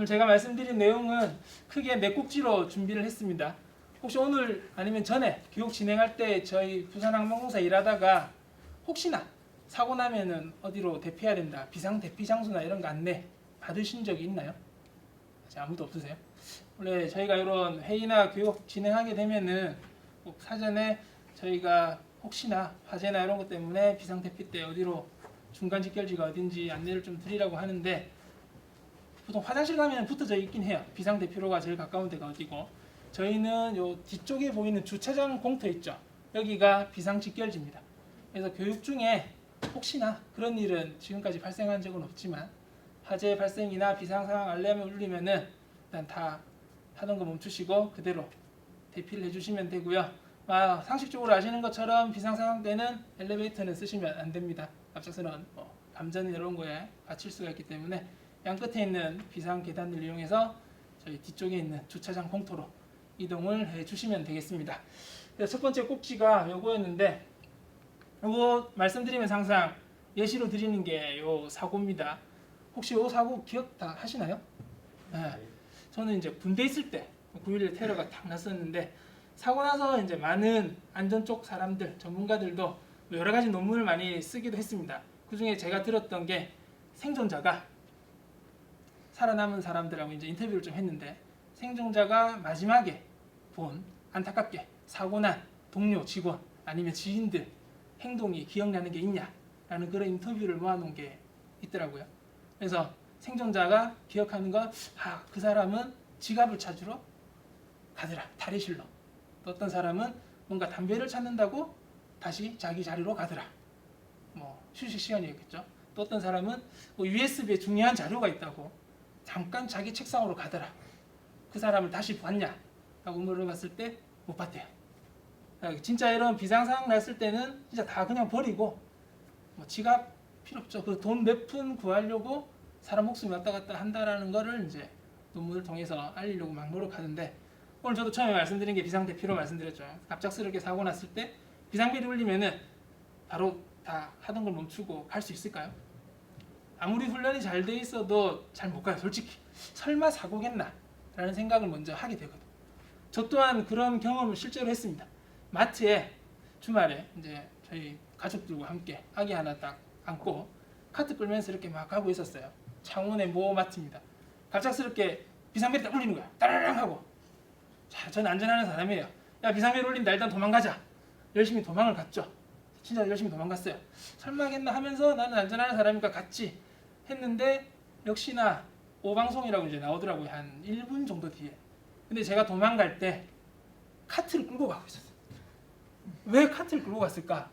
오늘 제가 말씀드린 내용은 크게 네 꼭지로 준비를 했습니다. 혹시 오늘 아니면 전에 교육 진행할 때 저희 부산항공공사 일하다가 혹시나 사고 나면은 어디로 대피해야 된다, 비상 대피 장소나 이런 거 안내 받으신 적이 있나요? 아직 아무도 없으세요? 원래 저희가 이런 회의나 교육 진행하게 되면은 꼭 사전에 저희가 혹시나 화재나 이런 것 때문에 비상 대피 때 어디로 중간 직결지가 어딘지 안내를 좀 드리라고 하는데, 보통 화장실 가면 붙어져 있긴 해요. 비상 대피로가 제일 가까운 데가 어디고, 저희는 요 뒤쪽에 보이는 주차장 공터 있죠. 여기가 비상 직결지입니다. 그래서 교육 중에 혹시나 그런 일은 지금까지 발생한 적은 없지만 화재 발생이나 비상 상황 알람이 울리면은 일단 다 하던 거 멈추시고 그대로 대피를 해주시면 되고요. 상식적으로 아시는 것처럼 비상 상황 때는 엘리베이터는 쓰시면 안 됩니다. 갑작스러운 감전 이런 거에 갇힐 수가 있기 때문에 양 끝에 있는 비상 계단을 이용해서 저희 뒤쪽에 있는 주차장 공터로 이동을 해주시면 되겠습니다. 그래서 첫 번째 꼭지가 요거였는데, 요거 말씀드리면서 항상 예시로 드리는 게 요 사고입니다. 혹시 요 사고 기억 다 하시나요? 네. 저는 이제 군대 있을 때 9.11 테러가 딱 났었는데, 사고 나서 이제 많은 안전 쪽 사람들, 전문가들도 여러 가지 논문을 많이 쓰기도 했습니다. 그 중에 제가 들었던 게 생존자가, 살아남은 사람들하고 이제 인터뷰를 좀 했는데, 생존자가 마지막에 본 안타깝게 사고난 동료, 직원 아니면 지인들 행동이 기억나는 게 있냐라는 그런 인터뷰를 모아놓은 게 있더라고요. 그래서 생존자가 기억하는 건, 그 사람은 지갑을 찾으러 가더라, 탈의실로. 또 어떤 사람은 뭔가 담배를 찾는다고 다시 자기 자리로 가더라. 휴식 시간이었겠죠. 또 어떤 사람은 USB에 중요한 자료가 있다고 잠깐 자기 책상으로 가더라. 그 사람을 다시 봤냐? 라고 물어봤을 때 못 봤대요. 진짜 이런 비상 상황 났을 때는 진짜 다 그냥 버리고, 지갑 필요 없죠. 그 돈 몇 푼 구하려고 사람 목숨이 왔다 갔다 한다라는 거를 이제 논문을 통해서 알리려고 막 노력하는데, 오늘 저도 처음에 말씀드린 게 비상 대피로 말씀드렸죠. 갑작스럽게 사고 났을 때 비상벨이 울리면은 바로 다 하던 걸 멈추고 갈 수 있을까요? 아무리 훈련이 잘 돼 있어도 잘 못 가요. 솔직히 설마 사고겠나 라는 생각을 먼저 하게 되거든. 저 또한 그런 경험을 실제로 했습니다. 마트에 주말에 이제 저희 가족들과 함께 아기 하나 딱 안고 카트 끌면서 이렇게 막 가고 있었어요. 창원의 모 마트입니다. 갑작스럽게 비상벨이 딱 울리는 거야. 따라랑 하고. 자, 저는 안전하는 사람이에요. 야, 비상벨 울린다, 일단 도망가자. 열심히 도망을 갔죠. 진짜 열심히 도망갔어요. 설마겠나 하면서 나는 안전하는 사람이니까 갔지 했는데, 역시나 오방송이라고 이제 나오더라고요. 한 1분 정도 뒤에. 근데 제가 도망갈 때 카트를 끌고 가고 있었어요. 왜 카트를 끌고 갔을까?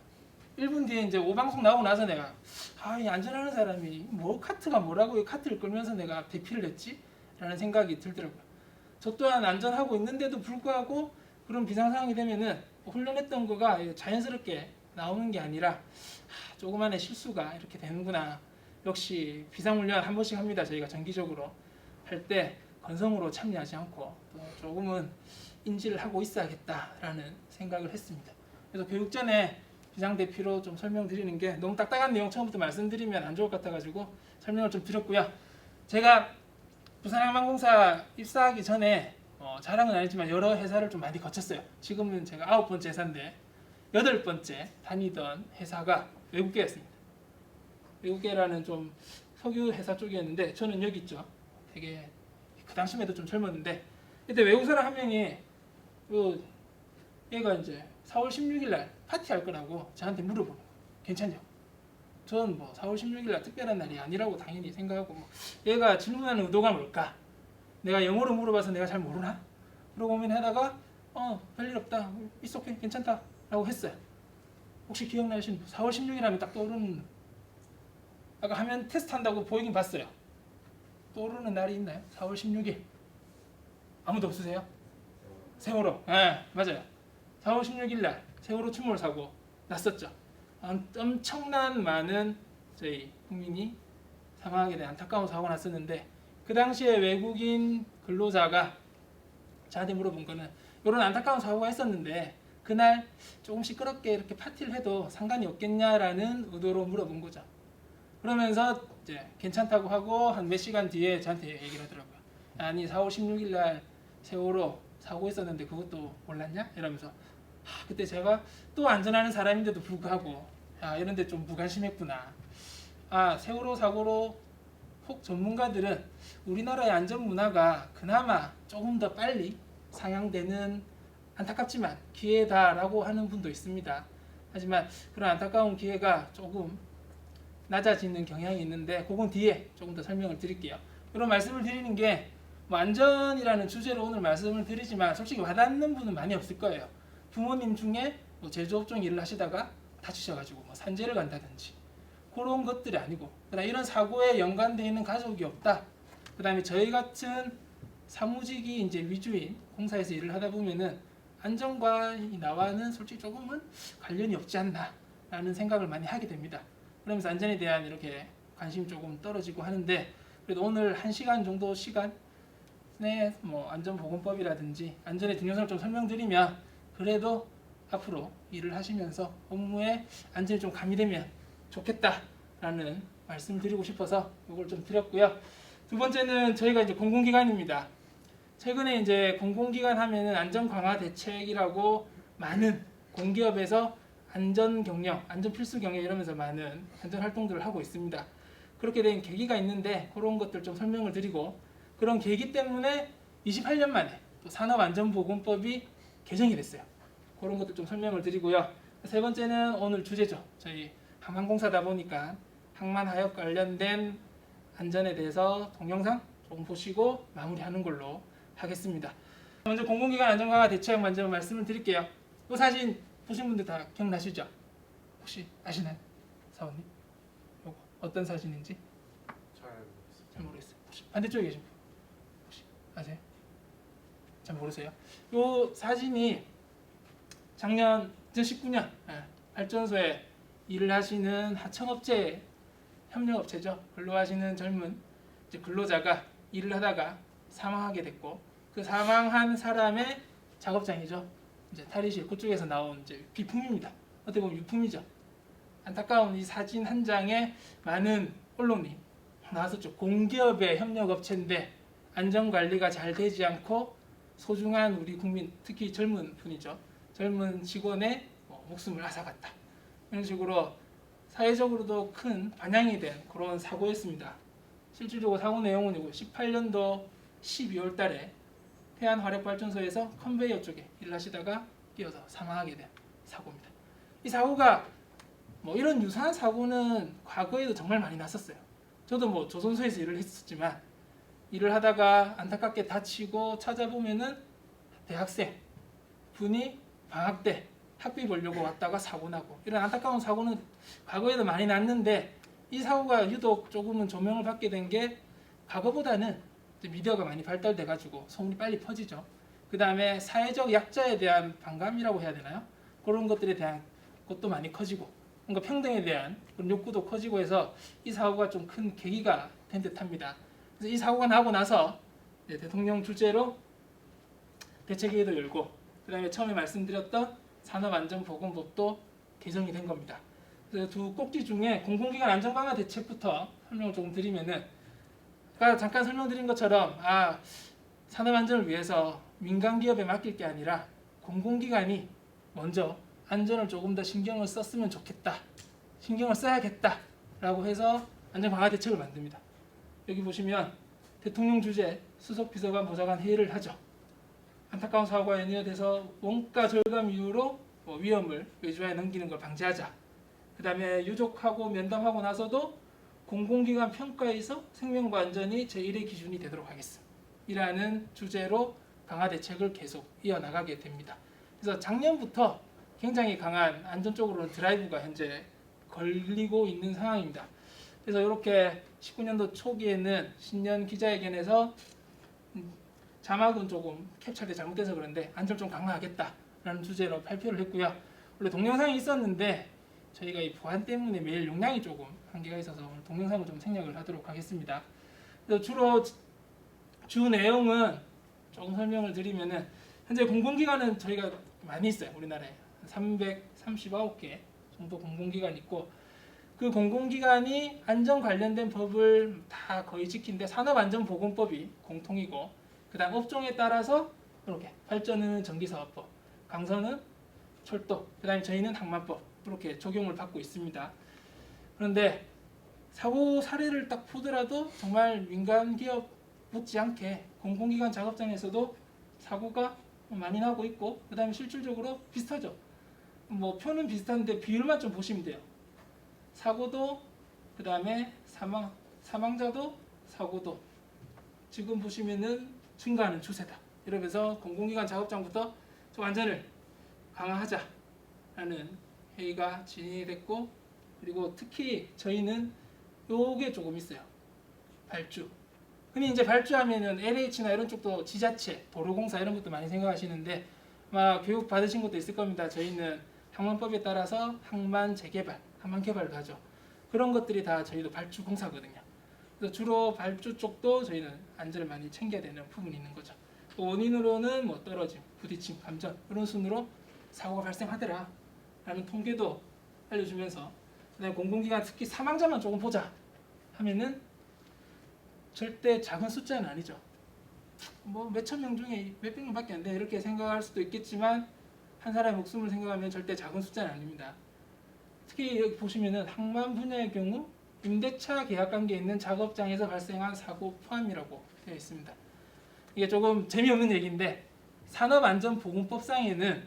1분 뒤에 이제 오방송 나오고 나서 내가, 이 안전하는 사람이 카트가 뭐라고 카트를 끌면서 내가 대피를 했지? 라는 생각이 들더라고요. 저 또한 안전하고 있는데도 불구하고 그런 비상 상황이 되면은 훈련했던 거가 자연스럽게 나오는 게 아니라, 조그만의 실수가 이렇게 되는구나. 역시 비상훈련 한 번씩 합니다. 저희가 정기적으로 할 때 건성으로 참여하지 않고 또 조금은 인지를 하고 있어야겠다라는 생각을 했습니다. 그래서 교육 전에 비상대피로 좀 설명드리는 게, 너무 딱딱한 내용 처음부터 말씀드리면 안 좋을 것 같아가지고 설명을 좀 드렸고요. 제가 부산항공공사 입사하기 전에 자랑은 아니지만 여러 회사를 좀 많이 거쳤어요. 지금은 제가 9번째 회사인데 8번째 다니던 회사가 외국계였습니다. 외국계라는 좀 석유 회사 쪽이었는데, 저는 여기 있죠. 되게 그 당시에도 좀 젊었는데, 그때 외국 사람 한 명이 얘가 이제 4월 16일 날 파티할 거라고 저한테 물어보는 거예요. 괜찮냐고. 전 4월 16일 날 특별한 날이 아니라고 당연히 생각하고, 얘가 질문하는 의도가 뭘까? 내가 영어로 물어봐서 내가 잘 모르나? 그러고 고민하다가 별일 없다, it's okay, 괜찮다 라고 했어요. 혹시 기억나시는 분? 4월 16일 하면 딱 떠오르는, 아까 화면 테스트 한다고 보이긴 봤어요. 떠오르는 날이 있나요? 4월 16일 아무도 없으세요? 세월호. 네, 맞아요. 4월 16일 날 세월호 침몰 사고 났었죠. 엄청난 많은 저희 국민이 사망하게 된 안타까운 사고가 났었는데, 그 당시에 외국인 근로자가 저한테 물어본 거는, 이런 안타까운 사고가 있었는데 그날 조금 시끄럽게 이렇게 파티를 해도 상관이 없겠냐라는 의도로 물어본 거죠. 그러면서 이제 괜찮다고 하고 한 몇 시간 뒤에 저한테 얘기를 하더라고요. 아니 4월 16일 날 세월호 사고 있었는데 그것도 몰랐냐? 이러면서 그때 제가 또 안전하는 사람인데도 불구하고 이런데 좀 무관심했구나. 세월호 사고로 혹 전문가들은 우리나라의 안전 문화가 그나마 조금 더 빨리 상향되는 안타깝지만 기회다라고 하는 분도 있습니다. 하지만 그런 안타까운 기회가 조금 낮아지는 경향이 있는데 그건 뒤에 조금 더 설명을 드릴게요. 이런 말씀을 드리는 게 안전이라는 주제로 오늘 말씀을 드리지만 솔직히 와닿는 분은 많이 없을 거예요. 부모님 중에 제조업종 일을 하시다가 다치셔가지고 산재를 간다든지 그런 것들이 아니고, 그다음에 이런 사고에 연관되어 있는 가족이 없다. 그다음에 저희 같은 사무직이 이제 위주인 공사에서 일을 하다 보면은 안전과 나와는 솔직히 조금은 관련이 없지 않나라는 생각을 많이 하게 됩니다. 그러면서 안전에 대한 이렇게 관심이 조금 떨어지고 하는데, 그래도 오늘 1시간 정도 시간에 안전보건법이라든지 안전의 중요성을 좀 설명드리면 그래도 앞으로 일을 하시면서 업무에 안전이 좀 가미되면 좋겠다라는 말씀 드리고 싶어서 이걸 좀 드렸고요. 두 번째는 저희가 이제 공공기관입니다. 최근에 이제 공공기관 하면은 안전 강화 대책이라고 많은 공기업에서 안전 경영, 안전 필수 경영 이러면서 많은 안전 활동들을 하고 있습니다. 그렇게 된 계기가 있는데 그런 것들 좀 설명을 드리고, 그런 계기 때문에 28년 만에 또 산업안전보건법이 개정이 됐어요. 그런 것들 좀 설명을 드리고요. 세 번째는 오늘 주제죠. 저희 항만공사다 보니까 항만하역 관련된 안전에 대해서 동영상 조금 보시고 마무리하는 걸로 하겠습니다. 먼저 공공기관 안전강화 대책 먼저 말씀을 드릴게요. 이 사진 보신 분들 다 기억나시죠? 혹시 아시나요? 사원님? 이거 어떤 사진인지? 잘 모르겠어요. 혹시 반대쪽에 계신 분 혹시 아세요? 잘 모르세요? 이 사진이 작년 2019년 발전소에 일을 하시는 하청업체, 협력업체죠. 근로하시는 젊은 근로자가 일을 하다가 사망하게 됐고, 그 사망한 사람의 작업장이죠. 이제 탈의실 그쪽에서 나온 이제 비품입니다. 어떻게 보면 유품이죠. 안타까운 이 사진 한 장에 많은 언론이 나왔었죠. 공기업의 협력업체인데 안전관리가 잘 되지 않고 소중한 우리 국민, 특히 젊은 분이죠. 젊은 직원의 목숨을 앗아갔다. 이런 식으로 사회적으로도 큰 반향이 된 그런 사고였습니다. 실질적으로 사고 내용은 18년도 12월 달에 태안화력발전소에서 컨베이어 쪽에 일을 하시다가 끼어서 사망하게 된 사고입니다. 이 사고가 이런 유사한 사고는 과거에도 정말 많이 났었어요. 저도 조선소에서 일을 했었지만 일을 하다가 안타깝게 다치고 찾아보면은 대학생 분이 방학 때 학비 벌려고 왔다가 사고 나고, 이런 안타까운 사고는 과거에도 많이 났는데 이 사고가 유독 조금은 조명을 받게 된 게 과거보다는 미디어가 많이 발달돼 가지고 소문이 빨리 퍼지죠. 그 다음에 사회적 약자에 대한 반감이라고 해야 되나요? 그런 것들에 대한 것도 많이 커지고, 뭔가 평등에 대한 그런 욕구도 커지고 해서 이 사고가 좀 큰 계기가 된 듯합니다. 그래서 이 사고가 나고 나서 대통령 주재로 대책회의도 열고, 그 다음에 처음에 말씀드렸던 산업안전보건법도 개정이 된 겁니다. 그래서 두 꼭지 중에 공공기관 안전강화 대책부터 설명을 조금 드리면은, 아까 잠깐 설명드린 것처럼 산업안전을 위해서 민간기업에 맡길 게 아니라 공공기관이 먼저 안전을 조금 더 신경을 썼으면 좋겠다, 신경을 써야겠다라고 해서 안전강화 대책을 만듭니다. 여기 보시면 대통령 주재, 수석비서관, 보좌관 회의를 하죠. 안타까운 사고가 연이어돼서 원가 절감 이후로 위험을 외주화에 넘기는 걸 방지하자. 그 다음에 유족하고 면담하고 나서도 공공기관 평가에서 생명과 안전이 제1의 기준이 되도록 하겠습니다. 이라는 주제로 강화 대책을 계속 이어나가게 됩니다. 그래서 작년부터 굉장히 강한 안전 쪽으로는 드라이브가 현재 걸리고 있는 상황입니다. 그래서 이렇게 19년도 초기에는 신년 기자회견에서 자막은 조금 캡처돼 잘못돼서 그런데 안전 좀 강화하겠다라는 주제로 발표를 했고요. 원래 동영상이 있었는데 저희가 이 보안 때문에 매일 용량이 조금 한계가 있어서 오늘 동영상을 좀 생략을 하도록 하겠습니다. 그래서 주로 주 내용은 조금 설명을 드리면은, 현재 공공기관은 저희가 많이 있어요. 우리나라에 339개 정도 공공기관이 있고, 그 공공기관이 안전 관련된 법을 다 거의 지키는데 산업안전보건법이 공통이고, 그다음 업종에 따라서 이렇게 발전은 전기사업법, 강선은 철도, 그다음에 저희는 항만법 이렇게 적용을 받고 있습니다. 그런데 사고 사례를 딱 보더라도 정말 민간 기업 못지않게 공공기관 작업장에서도 사고가 많이 나고 있고, 그다음에 실질적으로 비슷하죠. 뭐 표는 비슷한데 비율만 좀 보시면 돼요. 사고도, 그다음에 사망자도, 사고도 지금 보시면은 증가하는 추세다. 이러면서 공공기관 작업장부터 좀 안전을 강화하자라는 회의가 진행이 됐고, 그리고 특히 저희는 요게 조금 있어요. 발주. 흔히 이제 발주하면은 LH나 이런 쪽도 지자체, 도로공사 이런 것도 많이 생각하시는데 아마 교육 받으신 것도 있을 겁니다. 저희는 항만법에 따라서 항만 재개발, 항만 개발을 하죠. 그런 것들이 다 저희도 발주 공사거든요. 그래서 주로 발주 쪽도 저희는 안전을 많이 챙겨야 되는 부분이 있는 거죠. 또 원인으로는 뭐 떨어짐, 부딪힘, 감전 이런 순으로 사고가 발생하더라 라는 통계도 알려주면서, 그다음에 공공기관 특히 사망자만 조금 보자 하면은 절대 작은 숫자는 아니죠. 뭐 몇천 명 중에 몇백 명밖에 안 돼 이렇게 생각할 수도 있겠지만 한 사람의 목숨을 생각하면 절대 작은 숫자는 아닙니다. 특히 여기 보시면은 항만 분야의 경우 임대차 계약 관계에 있는 작업장에서 발생한 사고 포함이라고 되어 있습니다. 이게 조금 재미없는 얘기인데 산업안전보건법상에는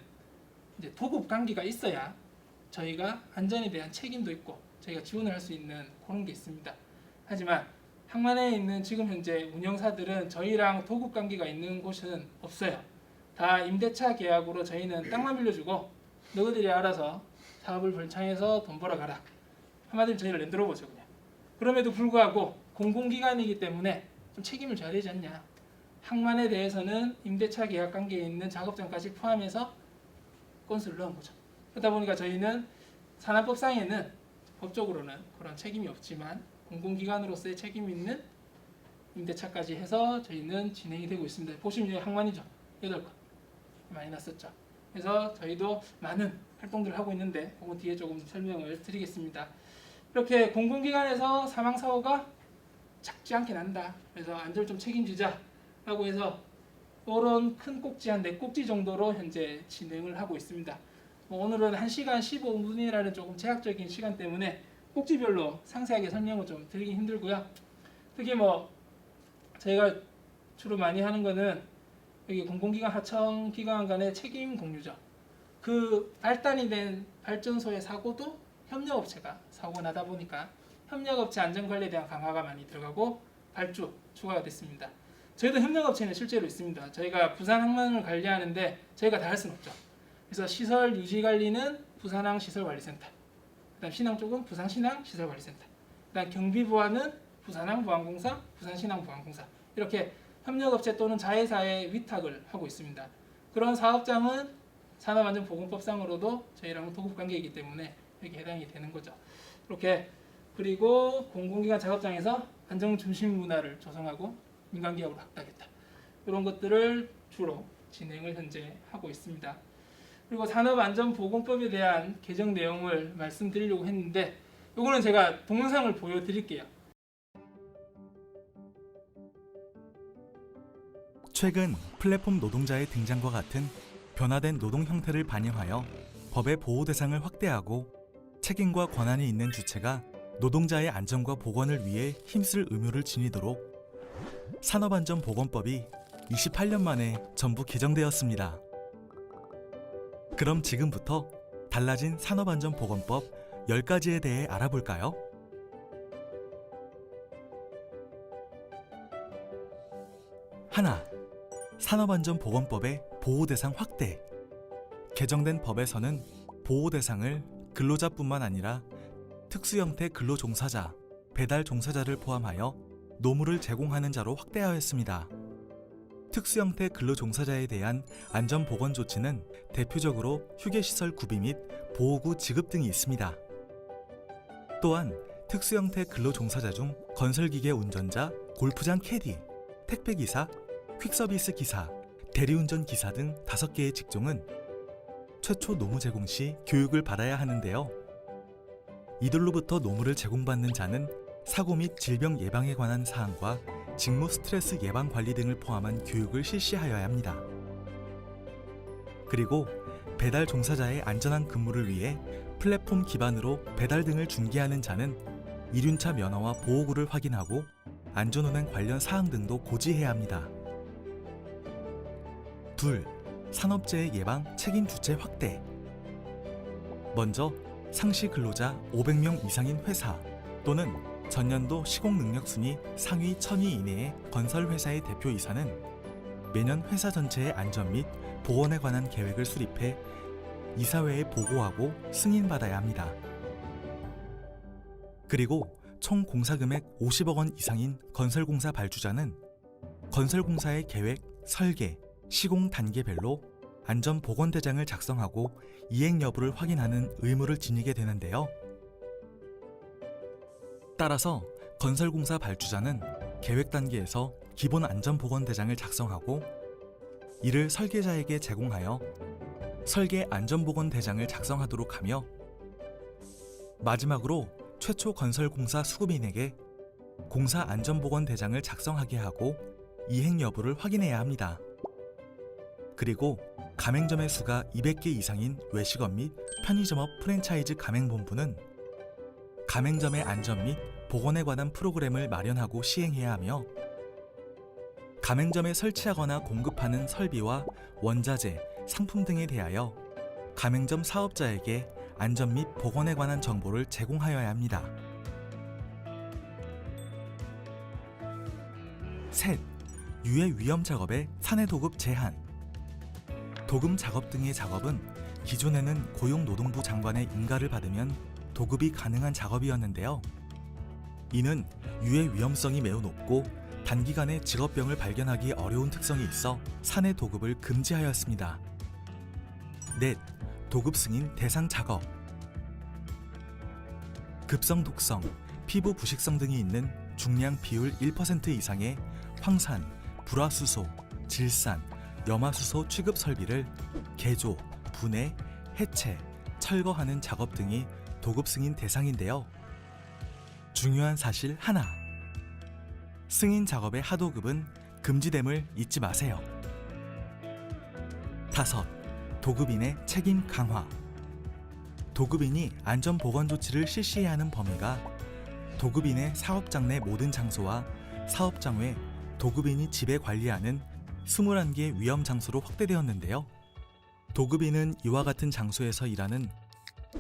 이제 도급 관계가 있어야 저희가 안전에 대한 책임도 있고 저희가 지원을 할 수 있는 그런 게 있습니다. 하지만 항만에 있는 지금 현재 운영사들은 저희랑 도급 관계가 있는 곳은 없어요. 다 임대차 계약으로 저희는 땅만 빌려주고 너희들이 알아서 사업을 벌창해서 돈 벌어가라. 한마디로 저희를 랜드로버죠 그냥. 그럼에도 불구하고 공공기관이기 때문에 좀 책임을 져야 되지 않냐. 항만에 대해서는 임대차 계약 관계에 있는 작업장까지 포함해서 건수를 넣은 거죠. 그러다 보니까 저희는 산업법상에는 법적으로는 그런 책임이 없지만 공공기관으로서의 책임이 있는 임대차까지 해서 저희는 진행이 되고 있습니다. 보시면 항만이죠. 8건 많이 났었죠. 그래서 저희도 많은 활동들을 하고 있는데 그거 뒤에 조금 설명을 드리겠습니다. 이렇게 공공기관에서 사망사고가 작지 않게 난다. 그래서 안전을 좀 책임지자라고 해서 이런 큰 꼭지 한 4꼭지 정도로 현재 진행을 하고 있습니다. 오늘은 1시간 15분이라는 조금 제약적인 시간 때문에 꼭지별로 상세하게 설명을 좀 드리기 힘들고요. 특히 뭐 저희가 주로 많이 하는 거는 여기 공공기관 하청기관 간의 책임 공유죠. 그 발단이 된 발전소의 사고도 협력업체가 사고가 나다 보니까 협력업체 안전관리에 대한 강화가 많이 들어가고 발주 추가가 됐습니다. 저희도 협력업체는 실제로 있습니다. 저희가 부산항만을 관리하는데 저희가 다 할 수는 없죠. 그래서 시설 유지 관리는 부산항 시설관리센터, 그다음 신항 쪽은 부산신항 시설관리센터, 그다음 경비보안은 부산항보안공사, 부산신항보안공사 이렇게 협력업체 또는 자회사에 위탁을 하고 있습니다. 그런 사업장은 산업안전보건법상으로도 저희랑 도급관계이기 때문에 여기 해당이 되는 거죠. 이렇게 그리고 공공기관 작업장에서 안전중심 문화를 조성하고 민간기업으로 확대하겠다. 이런 것들을 주로 진행을 현재 하고 있습니다. 그리고 산업안전보건법에 대한 개정 내용을 말씀드리려고 했는데 이거는 제가 동영상을 보여드릴게요. 최근 플랫폼 노동자의 등장과 같은 변화된 노동 형태를 반영하여 법의 보호 대상을 확대하고 책임과 권한이 있는 주체가 노동자의 안전과 보건을 위해 힘쓸 의무를 지니도록 산업안전보건법이 28년 만에 전부 개정되었습니다. 그럼 지금부터 달라진 산업안전보건법 10가지에 대해 알아볼까요? 하나, 산업안전보건법의 보호대상 확대. 개정된 법에서는 보호대상을 근로자뿐만 아니라 특수형태 근로종사자, 배달 종사자를 포함하여 노무를 제공하는 자로 확대하였습니다. 특수형태 근로종사자에 대한 안전보건 조치는 대표적으로 휴게시설 구비 및 보호구 지급 등이 있습니다. 또한 특수형태 근로종사자 중 건설기계 운전자, 골프장 캐디, 택배기사, 퀵서비스 기사, 대리운전 기사 등 5개의 직종은 최초 노무 제공 시 교육을 받아야 하는데요. 이들로부터 노무를 제공받는 자는 사고 및 질병 예방에 관한 사항과 직무 스트레스 예방 관리 등을 포함한 교육을 실시하여야 합니다. 그리고 배달 종사자의 안전한 근무를 위해 플랫폼 기반으로 배달 등을 중개하는 자는 이륜차 면허와 보호구를 확인하고 안전운행 관련 사항 등도 고지해야 합니다. 둘, 산업재해 예방 책임 주체 확대. 먼저 상시 근로자 500명 이상인 회사 또는 전년도 시공 능력 순위 상위 1000위 이내의 건설 회사의 대표이사는 매년 회사 전체의 안전 및 보건에 관한 계획을 수립해 이사회에 보고하고 승인받아야 합니다. 그리고 총 공사금액 50억 원 이상인 건설공사 발주자는 건설공사의 계획, 설계, 시공 단계별로 안전보건대장을 작성하고 이행 여부를 확인하는 의무를 지니게 되는데요. 따라서 건설공사 발주자는 계획 단계에서 기본 안전보건대장을 작성하고 이를 설계자에게 제공하여 설계 안전보건대장을 작성하도록 하며 마지막으로 최초 건설공사 수급인에게 공사 안전보건대장을 작성하게 하고 이행 여부를 확인해야 합니다. 그리고 가맹점의 수가 200개 이상인 외식업 및 편의점업 프랜차이즈 가맹본부는 가맹점의 안전 및 보건에 관한 프로그램을 마련하고 시행해야 하며 가맹점에 설치하거나 공급하는 설비와 원자재, 상품 등에 대하여 가맹점 사업자에게 안전 및 보건에 관한 정보를 제공하여야 합니다. 셋, 유해 위험 작업의 사내 도급 제한. 도금 작업 등의 작업은 기존에는 고용노동부 장관의 인가를 받으면 도급이 가능한 작업이었는데요. 이는 유해 위험성이 매우 높고 단기간에 직업병을 발견하기 어려운 특성이 있어 사내 도급을 금지하였습니다. 넷, 도급 승인 대상 작업. 급성 독성, 피부 부식성 등이 있는 중량 비율 1% 이상의 황산, 불화수소, 질산, 염화수소 취급 설비를 개조, 분해, 해체, 철거하는 작업 등이 도급 승인 대상인데요. 중요한 사실 하나. 승인 작업의 하도급은 금지됨을 잊지 마세요. 다섯, 도급인의 책임 강화. 도급인이 안전보건 조치를 실시해야 하는 범위가 도급인의 사업장 내 모든 장소와 사업장 외 도급인이 지배 관리하는 21개 위험 장소로 확대되었는데요. 도급인은 이와 같은 장소에서 일하는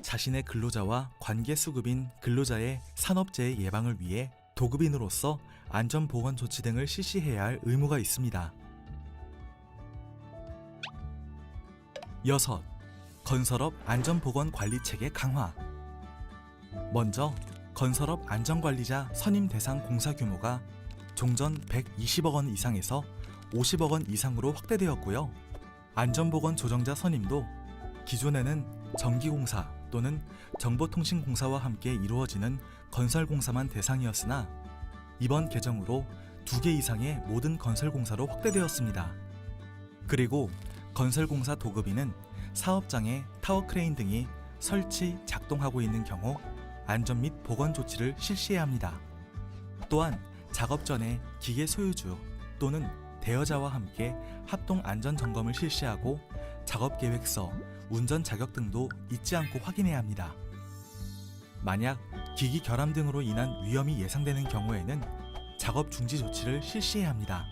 자신의 근로자와 관계 수급인 근로자의 산업재해 예방을 위해 도급인으로서 안전보건 조치 등을 실시해야 할 의무가 있습니다. 여섯, 건설업 안전보건 관리 체계 강화. 먼저 건설업 안전관리자 선임 대상 공사 규모가 종전 120억 원 이상에서 50억 원 이상으로 확대되었고요. 안전보건 조정자 선임도 기존에는 전기공사 또는 정보통신공사와 함께 이루어지는 건설공사만 대상이었으나 이번 개정으로 2개 이상의 모든 건설공사로 확대되었습니다. 그리고 건설공사 도급인은 사업장에 타워크레인 등이 설치, 작동하고 있는 경우 안전 및 보건 조치를 실시해야 합니다. 또한 작업 전에 기계 소유주 또는 대여자와 함께 합동 안전 점검을 실시하고 작업 계획서, 운전 자격 등도 잊지 않고 확인해야 합니다. 만약 기기 결함 등으로 인한 위험이 예상되는 경우에는 작업 중지 조치를 실시해야 합니다.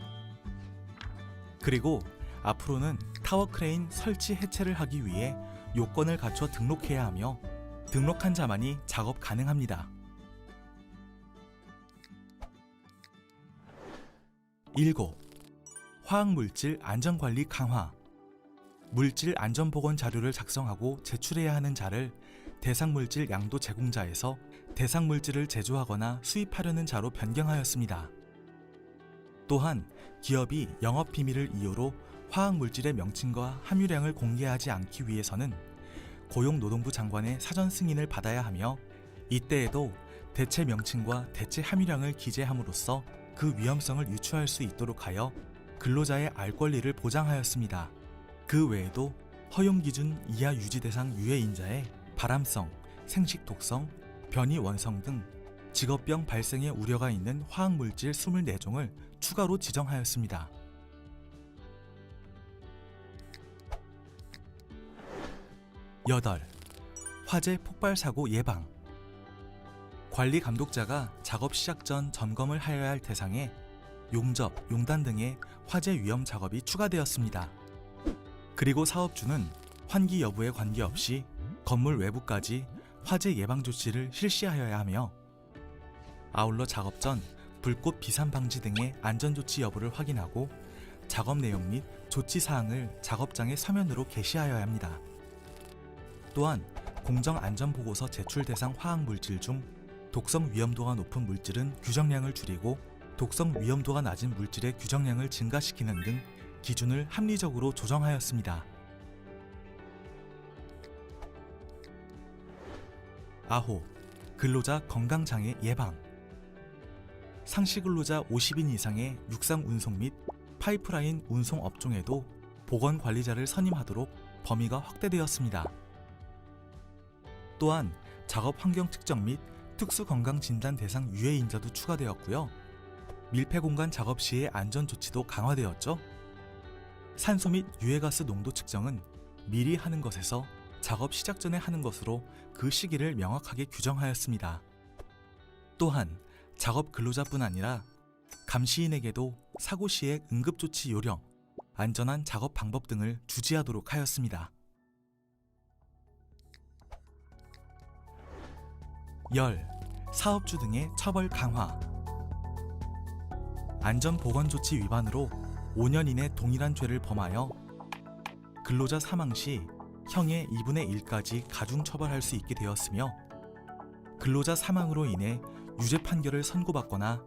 그리고 앞으로는 타워 크레인 설치 해체를 하기 위해 요건을 갖춰 등록해야 하며 등록한 자만이 작업 가능합니다. 7. 화학물질 안전관리 강화. 물질 안전보건 자료를 작성하고 제출해야 하는 자를 대상물질 양도 제공자에서 대상물질을 제조하거나 수입하려는 자로 변경하였습니다. 또한 기업이 영업비밀을 이유로 화학물질의 명칭과 함유량을 공개하지 않기 위해서는 고용노동부 장관의 사전 승인을 받아야 하며 이때에도 대체 명칭과 대체 함유량을 기재함으로써 그 위험성을 유추할 수 있도록 하여 근로자의 알 권리를 보장하였습니다. 그 외에도 허용 기준 이하 유지 대상 유해 인자의 발암성, 생식 독성, 변이 원성 등 직업병 발생의 우려가 있는 화학물질 24종을 추가로 지정하였습니다. 8. 화재 폭발 사고 예방. 관리 감독자가 작업 시작 전 점검을 하여야 할 대상에 용접, 용단 등의 화재 위험 작업이 추가되었습니다. 그리고 사업주는 환기 여부에 관계없이 건물 외부까지 화재 예방 조치를 실시하여야 하며, 아울러 작업 전 불꽃 비산 방지 등의 안전 조치 여부를 확인하고 작업 내용 및 조치 사항을 작업장의 서면으로 게시하여야 합니다. 또한 공정 안전 보고서 제출 대상 화학 물질 중 독성 위험도가 높은 물질은 규정량을 줄이고 독성 위험도가 낮은 물질의 규정량을 증가시키는 등 기준을 합리적으로 조정하였습니다. 9. 근로자 건강장애 예방. 상시 근로자 50인 이상의 육상 운송 및 파이프라인 운송 업종에도 보건관리자를 선임하도록 범위가 확대되었습니다. 또한 작업 환경 측정 및 특수건강진단 대상 유해 인자도 추가되었고요. 밀폐공간 작업 시의 안전조치도 강화되었죠. 산소 및 유해가스 농도 측정은 미리 하는 것에서 작업 시작 전에 하는 것으로 그 시기를 명확하게 규정하였습니다. 또한 작업 근로자뿐 아니라 감시인에게도 사고 시의 응급조치 요령, 안전한 작업 방법 등을 주지하도록 하였습니다. 10. 사업주 등의 처벌 강화. 안전보건조치 위반으로 5년 이내 동일한 죄를 범하여 근로자 사망 시 형의 2분의 1까지 가중처벌할 수 있게 되었으며, 근로자 사망으로 인해 유죄 판결을 선고받거나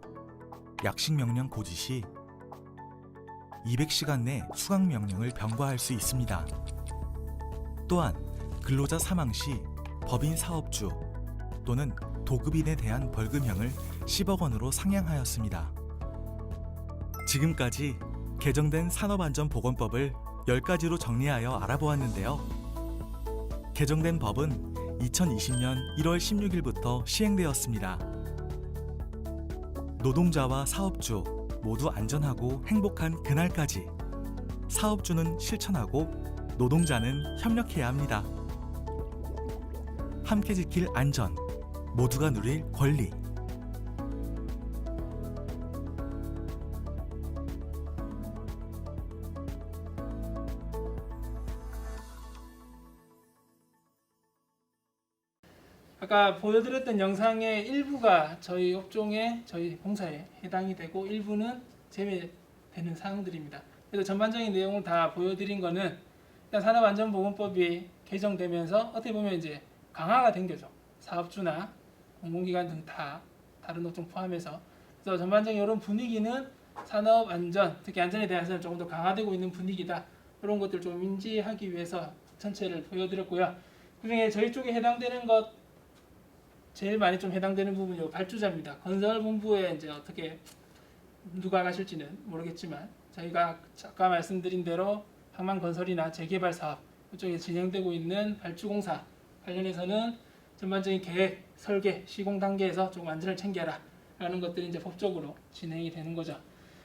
약식명령 고지 시 200시간 내 수강명령을 병과할 수 있습니다. 또한 근로자 사망 시 법인 사업주 또는 도급인에 대한 벌금형을 10억 원으로 상향하였습니다. 지금까지 개정된 산업안전보건법을 10가지로 정리하여 알아보았는데요. 개정된 법은 2020년 1월 16일부터 시행되었습니다. 노동자와 사업주 모두 안전하고 행복한 그날까지 사업주는 실천하고 노동자는 협력해야 합니다. 함께 지킬 안전, 모두가 누릴 권리. 아까 보여드렸던 영상의 일부가 저희 업종에, 저희 봉사에 해당이 되고 일부는 제외되는 사항들입니다. 그래서 전반적인 내용을 다 보여드린 거는 일단 산업안전보건법이 개정되면서 어떻게 보면 이제 강화가 된 거죠. 사업주나 공공기관 등 다 다른 업종 포함해서. 그래서 전반적인 이런 분위기는 산업안전, 특히 안전에 대해서는 조금 더 강화되고 있는 분위기다. 이런 것들 좀 인지하기 위해서 전체를 보여드렸고요. 그중에 저희 쪽에 해당되는 것 제일 많이 좀 해당되는 부분이 발주자입니다. 건설본부에 이제 어떻게 누가 가실지는 모르겠지만 저희가 아까 말씀드린 대로 항만건설이나 재개발 사업 이쪽에 진행되고 있는 발주공사 관련해서는 전반적인 계획, 설계, 시공 단계에서 좀 안전을 챙겨라 라는 것들이 이제 법적으로 진행이 되는 거죠.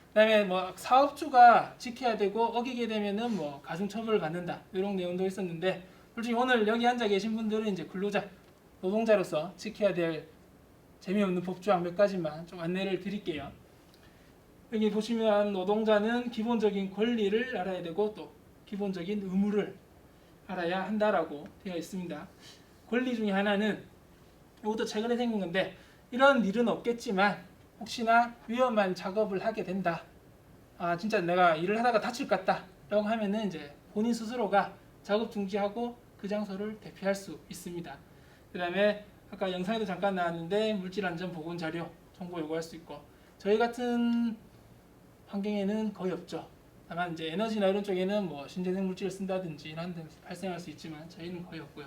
그다음에 뭐 사업주가 지켜야 되고 어기게 되면은 뭐 가중처벌을 받는다 이런 내용도 있었는데, 솔직히 오늘 여기 앉아 계신 분들은 이제 근로자, 노동자로서 지켜야 될 재미없는 법조항 몇 가지만 좀 안내를 드릴게요. 여기 보시면 노동자는 기본적인 권리를 알아야 되고 또 기본적인 의무를 알아야 한다라고 되어 있습니다. 권리 중에 하나는 이것도 최근에 생긴 건데, 이런 일은 없겠지만 혹시나 위험한 작업을 하게 된다, 아 진짜 내가 일을 하다가 다칠 것 같다 라고 하면은 이제 본인 스스로가 작업 중지하고 그 장소를 대피할 수 있습니다. 그 다음에 아까 영상에도 잠깐 나왔는데 물질안전 보건 자료 정보 요구할 수 있고, 저희 같은 환경에는 거의 없죠. 다만 이제 에너지나 이런 쪽에는 뭐 신재생 물질을 쓴다든지 이런 데 발생할 수 있지만 저희는 거의 없고요.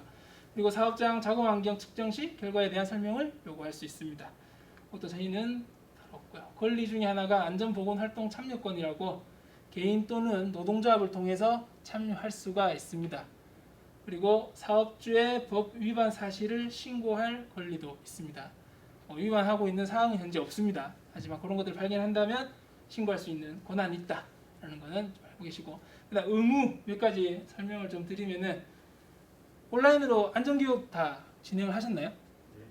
그리고 사업장 작업 환경 측정 시 결과에 대한 설명을 요구할 수 있습니다. 그것도 저희는 없고요. 권리 중에 하나가 안전보건활동 참여권이라고 개인 또는 노동조합을 통해서 참여할 수가 있습니다. 그리고 사업주의 법 위반 사실을 신고할 권리도 있습니다. 위반하고 있는 사항은 현재 없습니다. 하지만 그런 것들을 발견한다면 신고할 수 있는 권한이 있다라는 것은 알고 계시고, 그다음 의무 몇 가지 설명을 좀 드리면은 온라인으로 안전교육 다 진행을 하셨나요?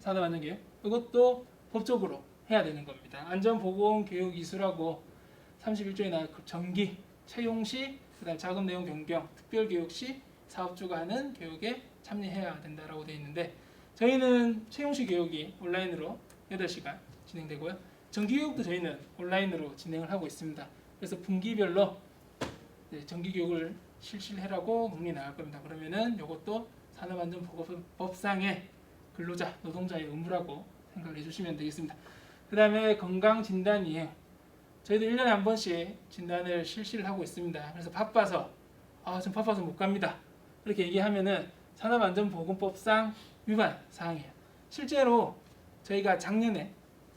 산업안전교육 이것도 법적으로 해야 되는 겁니다. 안전보건교육이수라고 31조에 나와 정기 채용 시, 그다음 작업 내용 변경, 특별교육 시 사업주가 하는 교육에 참여해야 된다라고 되어 있는데, 저희는 채용시 교육이 온라인으로 8시간 진행되고요. 정기교육도 저희는 온라인으로 진행을 하고 있습니다. 그래서 분기별로 정기 교육을 실시를 해라고 문의 나갈 겁니다. 그러면은 이것도 산업안전보건법상의 근로자, 노동자의 의무라고 생각을 해주시면 되겠습니다. 그 다음에 건강진단이에요. 저희도 1년에 한 번씩 진단을 실시를 하고 있습니다. 그래서 바빠서 좀 바빠서 못 갑니다. 그렇게 얘기하면은 산업안전보건법상 위반 사항이에요. 실제로 저희가 작년에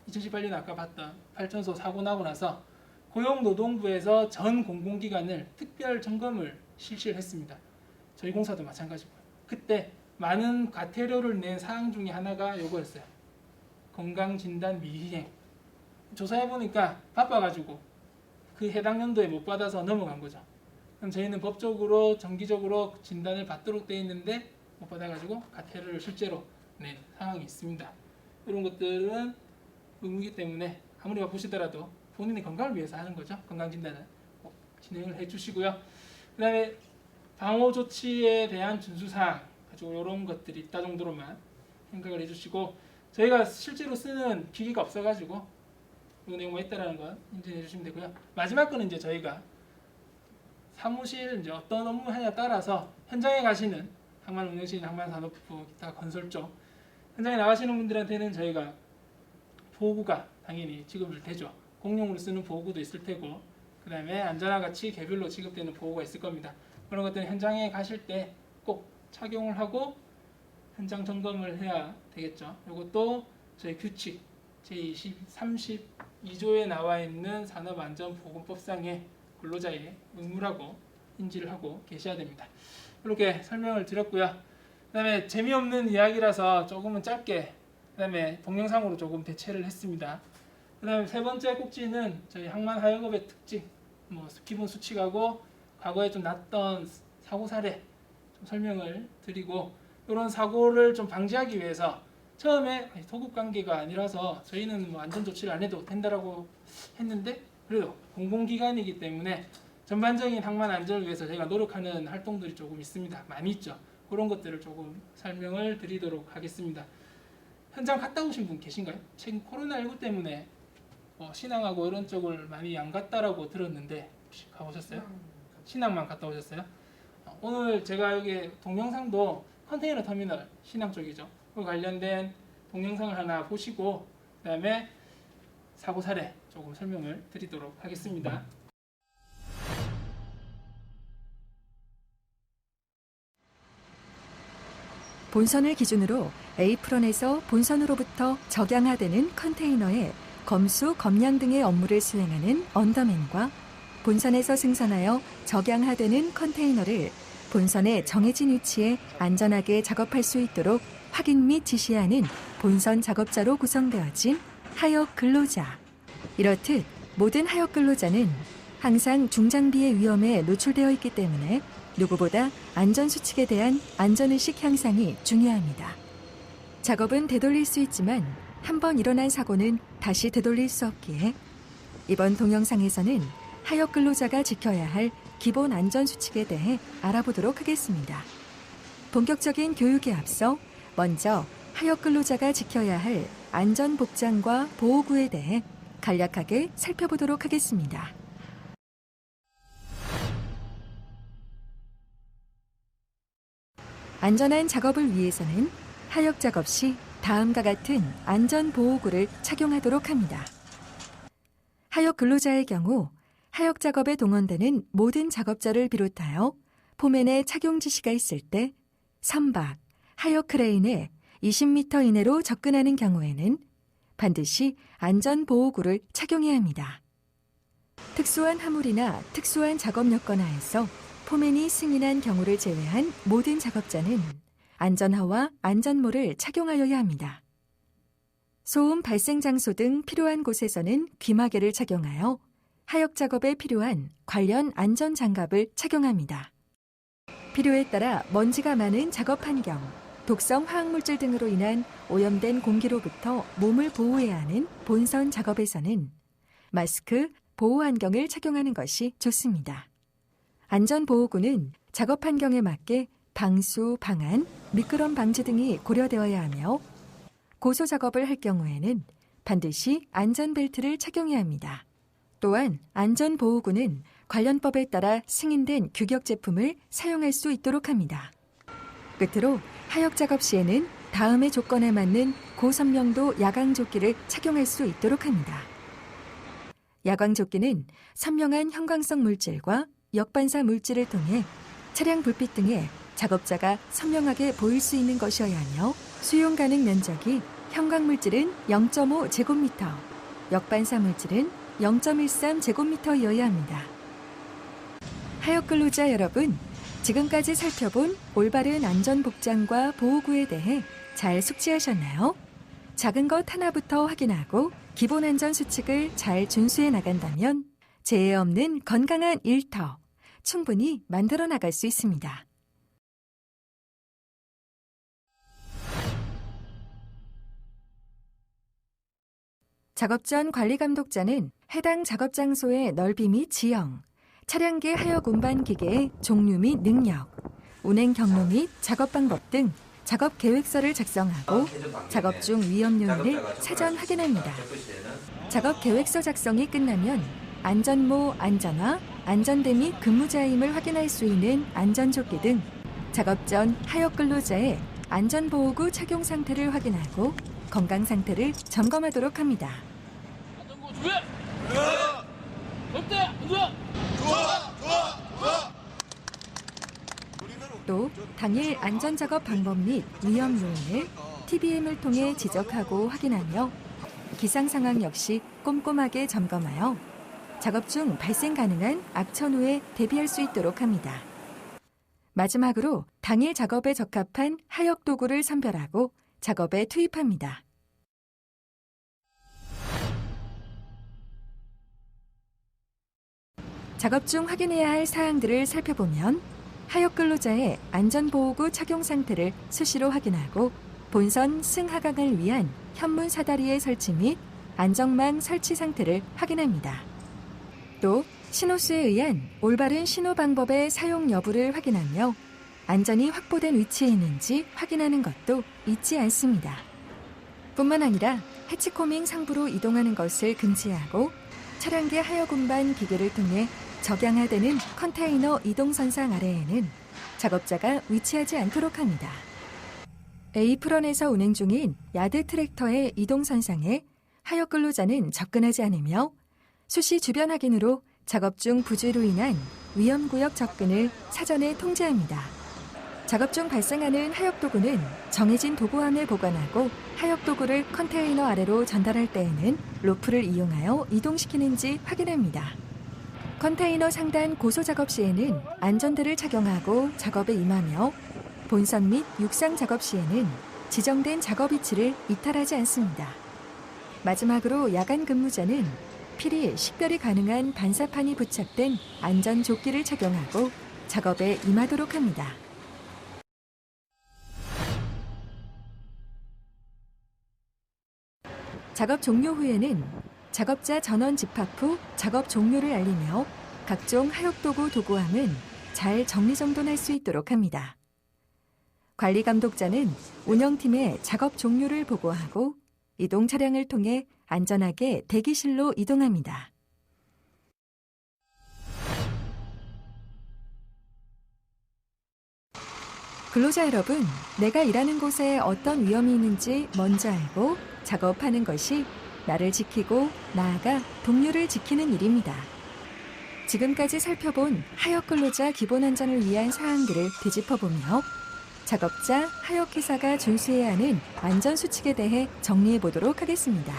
2018년 아까 봤던 발전소 사고 나고 나서 고용노동부에서 전 공공기관을 특별 점검을 실시를 했습니다. 저희 공사도 마찬가지고요. 그때 많은 과태료를 낸 사항 중에 하나가 요거였어요. 건강진단 미희행. 조사해보니까 바빠가지고 그 해당 연도에 못 받아서 넘어간 거죠. 그럼 저희는 법적으로 정기적으로 진단을 받도록 되어 있는데 못 받아가지고 과태료를 실제로 낸 상황이 있습니다. 이런 것들은 의무이기 때문에 아무리 바쁘시더라도 본인의 건강을 위해서 하는 거죠. 건강진단을 꼭 진행을 해주시고요. 그 다음에 방호 조치에 대한 준수사항 가지고 이런 것들이 있다 정도로만 생각을 해주시고, 저희가 실제로 쓰는 기기가 없어가지고 이 내용만 있다라는 건 인지해 주시면 되고요. 마지막 거는 이제 저희가 사무실 이제 어떤 업무 하냐에 따라서 현장에 가시는 항만운영실, 항만산업부, 기타 건설 쪽 현장에 나가시는 분들한테는 저희가 보호구가 당연히 지급을 되죠. 공용으로 쓰는 보호구도 있을 테고, 그 다음에 안전화 같이 개별로 지급되는 보호구가 있을 겁니다. 그런 것들은 현장에 가실 때 꼭 착용을 하고 현장 점검을 해야 되겠죠. 이것도 저희 규칙 제32조에 나와 있는 산업안전보건법상의 근로자의 의무라고 인지를 하고 계셔야 됩니다. 이렇게 설명을 드렸고요. 그 다음에 재미없는 이야기라서 조금은 짧게 그 다음에 동영상으로 조금 대체를 했습니다. 그 다음에 세 번째 꼭지는 저희 항만하역업의 특징, 기본 수칙하고 과거에 좀 났던 사고 사례 좀 설명을 드리고, 이런 사고를 좀 방지하기 위해서 처음에 소급 관계가 아니라서 저희는 안전 조치를 안 해도 된다라고 했는데, 그래도 공공기관이기 때문에 전반적인 항만 안전을 위해서 저희가 노력하는 활동들이 조금 있습니다. 많이 있죠. 그런 것들을 조금 설명을 드리도록 하겠습니다. 현장 갔다 오신 분 계신가요? 최근 코로나19 때문에 신항하고 이런 쪽을 많이 안 갔다라고 들었는데 혹시 가보셨어요? 신항만 갔다 오셨어요? 오늘 제가 여기 동영상도 컨테이너 터미널 신항 쪽이죠. 그 관련된 동영상을 하나 보시고 그 다음에 사고 사례 조금 설명을 드리도록 하겠습니다. 본선을 기준으로 에이프런에서 본선으로부터 적양화되는 컨테이너에 검수, 검량 등의 업무를 수행하는 언더맨과 본선에서 승선하여 적양화되는 컨테이너를 본선의 정해진 위치에 안전하게 작업할 수 있도록 확인 및 지시하는 본선 작업자로 구성되어진 하역 근로자. 이렇듯 모든 하역 근로자는 항상 중장비의 위험에 노출되어 있기 때문에 누구보다 안전수칙에 대한 안전의식 향상이 중요합니다. 작업은 되돌릴 수 있지만 한번 일어난 사고는 다시 되돌릴 수 없기에 이번 동영상에서는 하역 근로자가 지켜야 할 기본 안전수칙에 대해 알아보도록 하겠습니다. 본격적인 교육에 앞서 먼저 하역 근로자가 지켜야 할 안전복장과 보호구에 대해 간략하게 살펴보도록 하겠습니다. 안전한 작업을 위해서는 하역 작업 시 다음과 같은 안전보호구를 착용하도록 합니다. 하역 근로자의 경우 하역 작업에 동원되는 모든 작업자를 비롯하여 포맨에 착용 지시가 있을 때 선박, 하역 크레인에 20m 이내로 접근하는 경우에는 반드시 안전보호구를 착용해야 합니다. 특수한 화물이나 특수한 작업 여건 하에서 포맨이 승인한 경우를 제외한 모든 작업자는 안전화와 안전모를 착용하여야 합니다. 소음 발생 장소 등 필요한 곳에서는 귀마개를 착용하여 하역 작업에 필요한 관련 안전 장갑을 착용합니다. 필요에 따라 먼지가 많은 작업 환경, 독성 화학물질 등으로 인한 오염된 공기로부터 몸을 보호해야 하는 본선 작업에서는 마스크, 보호 안경을 착용하는 것이 좋습니다. 안전보호구는 작업 환경에 맞게 방수, 방안, 미끄럼 방지 등이 고려되어야 하며 고소 작업을 할 경우에는 반드시 안전벨트를 착용해야 합니다. 또한 안전보호구는 관련법에 따라 승인된 규격 제품을 사용할 수 있도록 합니다. 끝으로 하역 작업 시에는 다음의 조건에 맞는 고선명도 야광조끼를 착용할 수 있도록 합니다. 야광조끼는 선명한 형광성 물질과 역반사 물질을 통해 차량 불빛 등에 작업자가 선명하게 보일 수 있는 것이어야 하며 수용 가능 면적이 형광물질은 0.5제곱미터, 역반사 물질은 0.13제곱미터이어야 합니다. 하역 근로자 여러분, 지금까지 살펴본 올바른 안전복장과 보호구에 대해 잘 숙지하셨나요? 작은 것 하나부터 확인하고 기본 안전 수칙을 잘 준수해 나간다면 재해 없는 건강한 일터 충분히 만들어 나갈 수 있습니다. 작업 전 관리감독자는 해당 작업 장소의 넓이 및 지형, 차량계 하역 운반 기계의 종류 및 능력, 운행 경로 및 작업 방법 등 작업 계획서를 작성하고 작업 중 위험 요인을 사전 확인합니다. 작업 계획서 작성이 끝나면 안전모, 안전화, 안전대 및 근무자임을 확인할 수 있는 안전조끼 등 작업 전 하역 근로자의 안전보호구 착용 상태를 확인하고 건강 상태를 점검하도록 합니다. 안전구 준비! 없대! 좋아! 또 당일 안전작업 방법 및 위험 요인을 TBM을 통해 지적하고 확인하며 기상 상황 역시 꼼꼼하게 점검하여 작업 중 발생 가능한 악천 후에 대비할 수 있도록 합니다. 마지막으로 당일 작업에 적합한 하역 도구를 선별하고 작업에 투입합니다. 작업 중 확인해야 할 사항들을 살펴보면 하역 근로자의 안전보호구 착용 상태를 수시로 확인하고 본선 승하강을 위한 현문 사다리의 설치 및 안정망 설치 상태를 확인합니다. 또 신호수에 의한 올바른 신호 방법의 사용 여부를 확인하며 안전이 확보된 위치에 있는지 확인하는 것도 잊지 않습니다. 뿐만 아니라 해치코밍 상부로 이동하는 것을 금지하고 차량계 하역 운반 기계를 통해 적양화되는 컨테이너 이동선상 아래에는 작업자가 위치하지 않도록 합니다. A프런에서 운행 중인 야드 트랙터의 이동선상에 하역 근로자는 접근하지 않으며 수시 주변 확인으로 작업 중 부주의로 인한 위험구역 접근을 사전에 통지합니다. 작업 중 발생하는 하역 도구는 정해진 도구함에 보관하고 하역 도구를 컨테이너 아래로 전달할 때에는 로프를 이용하여 이동시키는지 확인합니다. 컨테이너 상단 고소 작업 시에는 안전대를 착용하고 작업에 임하며 본선 및 육상 작업 시에는 지정된 작업 위치를 이탈하지 않습니다. 마지막으로 야간 근무자는 필히 식별이 가능한 반사판이 부착된 안전조끼를 착용하고 작업에 임하도록 합니다. 작업 종료 후에는 작업자 전원 집합 후 작업 종료를 알리며 각종 하역도구 도구함은 잘 정리정돈할 수 있도록 합니다. 관리감독자는 운영팀에 작업 종료를 보고하고 이동 차량을 통해 안전하게 대기실로 이동합니다. 근로자 여러분, 내가 일하는 곳에 어떤 위험이 있는지 먼저 알고 작업하는 것이 나를 지키고 나아가 동료를 지키는 일입니다. 지금까지 살펴본 하역 근로자 기본 안전을 위한 사항들을 되짚어보며 작업자, 하역회사가 준수해야 하는 안전수칙에 대해 정리해 보도록 하겠습니다.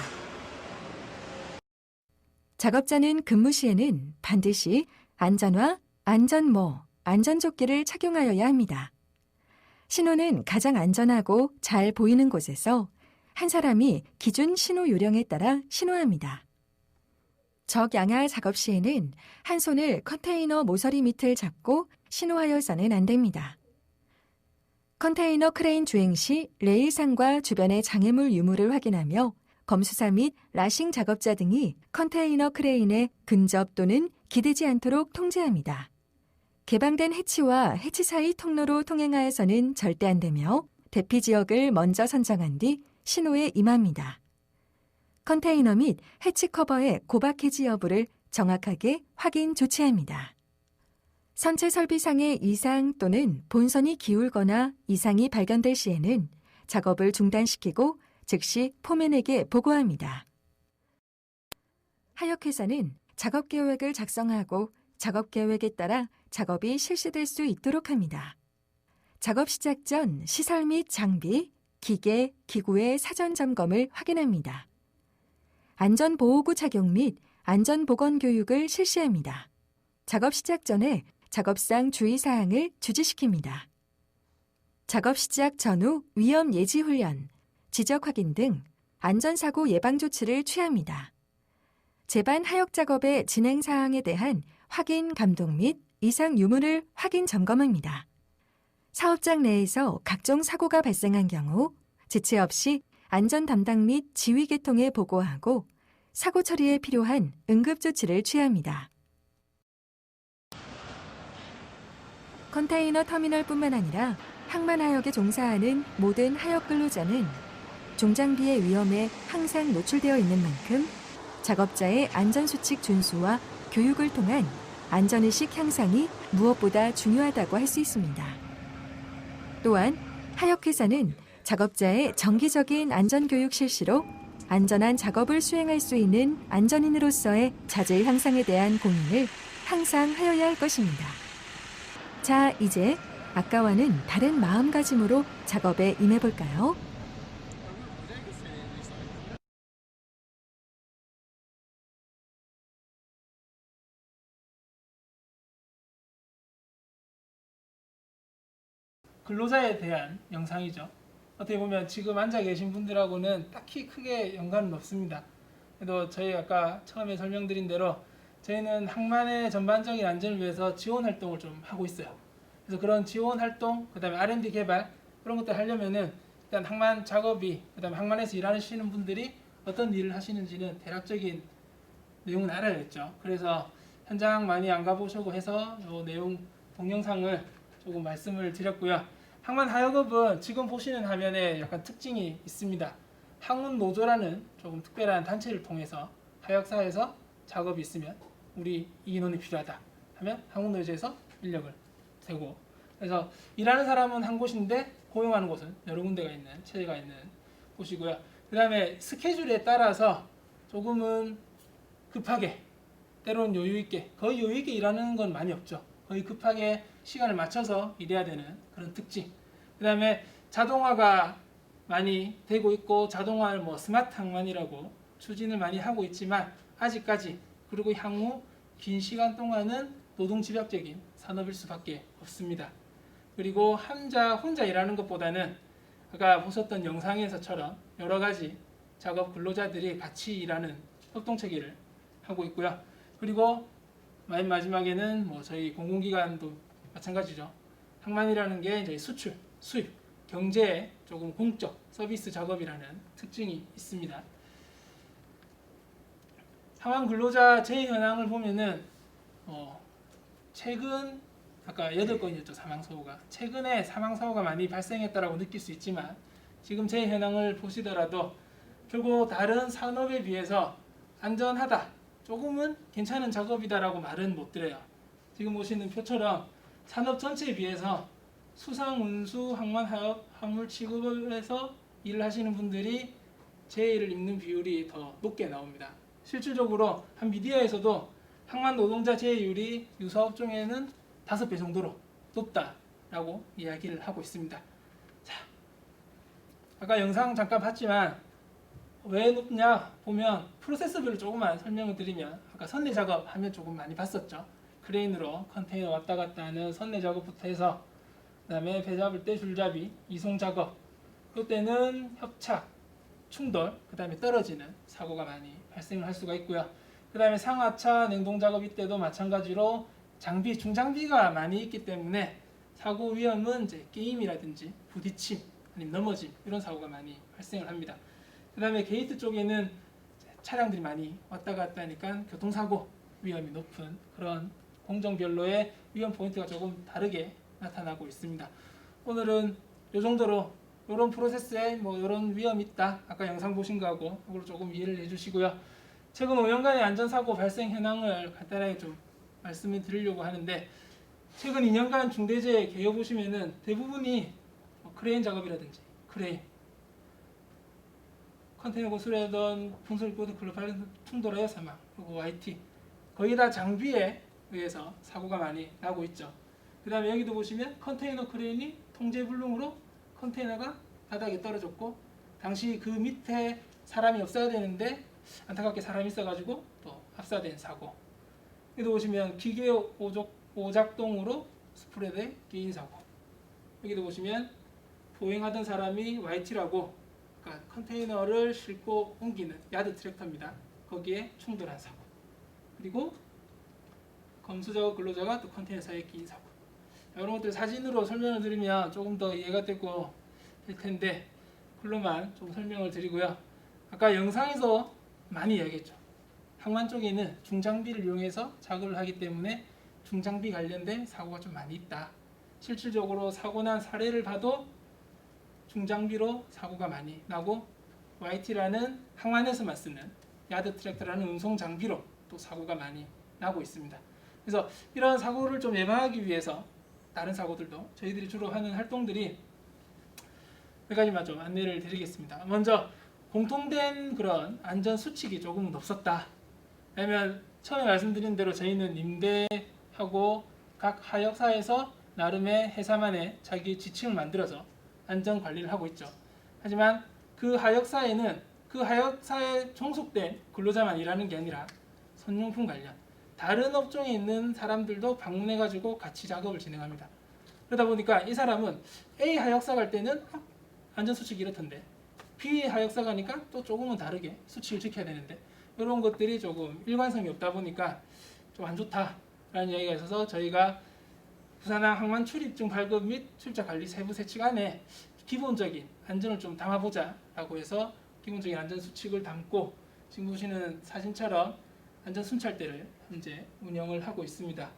작업자는 근무 시에는 반드시 안전화, 안전모, 안전조끼를 착용하여야 합니다. 신호는 가장 안전하고 잘 보이는 곳에서 한 사람이 기준 신호 요령에 따라 신호합니다. 적양하 작업 시에는 한 손을 컨테이너 모서리 밑을 잡고 신호하여서는 안 됩니다. 컨테이너 크레인 주행 시 레일상과 주변의 장애물 유무를 확인하며 검수사 및 라싱 작업자 등이 컨테이너 크레인에 근접 또는 기대지 않도록 통제합니다. 개방된 해치와 해치 사이 통로로 통행하여서는 절대 안 되며 대피 지역을 먼저 선정한 뒤 신호에 임합니다. 컨테이너 및 해치 커버의 고박 해지 여부를 정확하게 확인 조치합니다. 선체 설비상의 이상 또는 본선이 기울거나 이상이 발견될 시에는 작업을 중단시키고 즉시 포맨에게 보고합니다. 하역회사는 작업 계획을 작성하고 작업 계획에 따라 작업이 실시될 수 있도록 합니다. 작업 시작 전 시설 및 장비, 기계, 기구의 사전 점검을 확인합니다. 안전보호구 착용 및 안전보건 교육을 실시합니다. 작업 시작 전에 작업상 주의사항을 주지시킵니다. 작업 시작 전후 위험 예지 훈련, 지적 확인 등 안전사고 예방 조치를 취합니다. 제반 하역 작업의 진행 사항에 대한 확인 감독 및 이상 유무를 확인 점검합니다. 사업장 내에서 각종 사고가 발생한 경우 지체 없이 안전 담당 및 지휘 계통에 보고하고 사고 처리에 필요한 응급 조치를 취합니다. 컨테이너 터미널뿐만 아니라 항만하역에 종사하는 모든 하역 근로자는 종장비의 위험에 항상 노출되어 있는 만큼 작업자의 안전수칙 준수와 교육을 통한 안전의식 향상이 무엇보다 중요하다고 할 수 있습니다. 또한 하역회사는 작업자의 정기적인 안전교육 실시로 안전한 작업을 수행할 수 있는 안전인으로서의 자질 향상에 대한 고민을 항상 하여야 할 것입니다. 자, 이제 아까와는 다른 마음가짐으로 작업에 임해볼까요? 근로자에 대한 영상이죠. 어떻게 보면 지금 앉아 계신 분들하고는 딱히 크게 연관은 없습니다. 그래도 저희 아까 처음에 설명드린 대로 저희는 항만의 전반적인 안전을 위해서 지원 활동을 좀 하고 있어요. 그래서 그런 지원 활동, 그다음에 R&D 개발 그런 것들 하려면은 일단 항만 작업이, 그다음에 항만에서 일하시는 분들이 어떤 일을 하시는지는 대략적인 내용은 알아야겠죠. 그래서 현장 많이 안 가보시고 해서 이 내용 동영상을 조금 말씀을 드렸고요. 항만 하역업은 지금 보시는 화면에 약간 특징이 있습니다. 항운노조라는 조금 특별한 단체를 통해서 하역사에서 작업이 있으면 우리 이 인원이 필요하다 하면 항운노조에서 인력을 세고, 그래서 일하는 사람은 한 곳인데 고용하는 곳은 여러 군데가 있는, 체제가 있는 곳이고요. 그 다음에 스케줄에 따라서 조금은 급하게, 때로는 여유있게, 거의 여유있게 일하는 건 많이 없죠. 거의 급하게 시간을 맞춰서 일해야 되는 그런 특징. 그 다음에 자동화가 많이 되고 있고, 자동화를 뭐 스마트 항만이라고 추진을 많이 하고 있지만 아직까지, 그리고 향후 긴 시간 동안은 노동집약적인 산업일 수밖에 없습니다. 그리고 혼자 일하는 것보다는 아까 보셨던 영상에서처럼 여러 가지 작업 근로자들이 같이 일하는 협동체계를 하고 있고요. 그리고 맨 마지막에는 뭐 저희 공공기관도 마찬가지죠. 항만이라는 게 저희 수출, 수입, 경제에 조금 공적 서비스 작업이라는 특징이 있습니다. 항만 근로자 재해 현황을 보면은 최근 아까 8건이었죠, 사망사고가. 최근에 사망사고가 많이 발생했다라고 느낄 수 있지만 지금 재해 현황을 보시더라도 결국 다른 산업에 비해서 안전하다, 조금은 괜찮은 작업이다라고 말은 못 드려요. 지금 보시는 표처럼 산업 전체에 비해서 수상, 운수, 항만, 하역, 화물 취급에서 일을 하시는 분들이 재해를 입는 비율이 더 높게 나옵니다. 실질적으로 한 미디어에서도 항만 노동자 재해율이 유사업 중에는 5배 정도로 높다라고 이야기를 하고 있습니다. 자, 아까 영상 잠깐 봤지만 왜 높냐 보면 프로세스별로 조금만 설명을 드리면, 아까 선내 작업 하면 조금 많이 봤었죠. 크레인으로 컨테이너 왔다 갔다 하는 선내 작업부터 해서 그다음에 배 잡을 때 줄잡이, 이송 작업, 이때는 협착, 충돌, 그다음에 떨어지는 사고가 많이 발생을 할 수가 있고요. 그다음에 상하차 냉동 작업 이때도 마찬가지로 장비, 중장비가 많이 있기 때문에 사고 위험은 이제 게임이라든지 부딪힘, 아니면 넘어짐 이런 사고가 많이 발생을 합니다. 그다음에 게이트 쪽에는 차량들이 많이 왔다 갔다 하니까 교통사고 위험이 높은 그런 공정별로의 위험 포인트가 조금 다르게 나타나고 있습니다. 오늘은 이 정도로 이런 프로세스에 뭐 이런 위험이 있다. 아까 영상 보신 거하고 이걸 조금 이해를 해주시고요. 최근 5년간의 안전사고 발생 현황을 간단하게 좀 말씀을 드리려고 하는데 최근 2년간 중대재해 개요 보시면은 대부분이 크레인 작업이라든지 크레인, 컨테이너 고수라던 풍선보드 글로벌 충돌하여 사망, 그리고 YT 거의 다 장비에 의해서 사고가 많이 나고 있죠. 그 다음에 여기도 보시면 컨테이너 크레인이 통제불능으로 컨테이너가 바닥에 떨어졌고 당시 그 밑에 사람이 없어야 되는데 안타깝게 사람이 있어가지고 또 압사된 사고. 여기도 보시면 기계 오작동으로 스프레드에 끼인 사고. 여기도 보시면 보행하던 사람이 YT라고 그러니까 컨테이너를 싣고 옮기는 야드 트랙터입니다. 거기에 충돌한 사고. 그리고 검수자와 근로자가 또 컨테이너 사이에 끼인 사고. 이런 것들 사진으로 설명을 드리면 조금 더 이해가 되고 될 텐데 글로만 좀 설명을 드리고요. 아까 영상에서 많이 이야기했죠. 항만 쪽에는 중장비를 이용해서 작업을 하기 때문에 중장비 관련된 사고가 좀 많이 있다. 실질적으로 사고 난 사례를 봐도 중장비로 사고가 많이 나고 YT라는 항만에서만 쓰는 야드 트랙터라는 운송 장비로 또 사고가 많이 나고 있습니다. 그래서 이러한 사고를 좀 예방하기 위해서 다른 사고들도 저희들이 주로 하는 활동들이 몇 가지만 좀 안내를 드리겠습니다. 먼저 공통된 그런 안전 수칙이 조금은 없었다. 왜냐면 처음에 말씀드린 대로 저희는 임대하고 각 하역사에서 나름의 회사만의 자기 지침을 만들어서 안전 관리를 하고 있죠. 하지만 그 하역사에는 그 하역사에 종속된 근로자만 일하는 게 아니라 선용품 관련 다른 업종에 있는 사람들도 방문해 가지고 같이 작업을 진행합니다. 그러다 보니까 이 사람은 A 하역사 갈 때는 안전 수칙이 이렇던데 B 하역사 가니까 또 조금은 다르게 수칙을 지켜야 되는데 이런 것들이 조금 일관성이 없다 보니까 좀 안 좋다라는 이야기가 있어서 저희가 부산항 항만 출입증 발급 및 출자 관리 세부 세칙 안에 기본적인 안전을 좀 담아보자라고 해서 기본적인 안전 수칙을 담고 지금 보시는 사진처럼 안전 순찰대를 현재 운영을 하고 있습니다.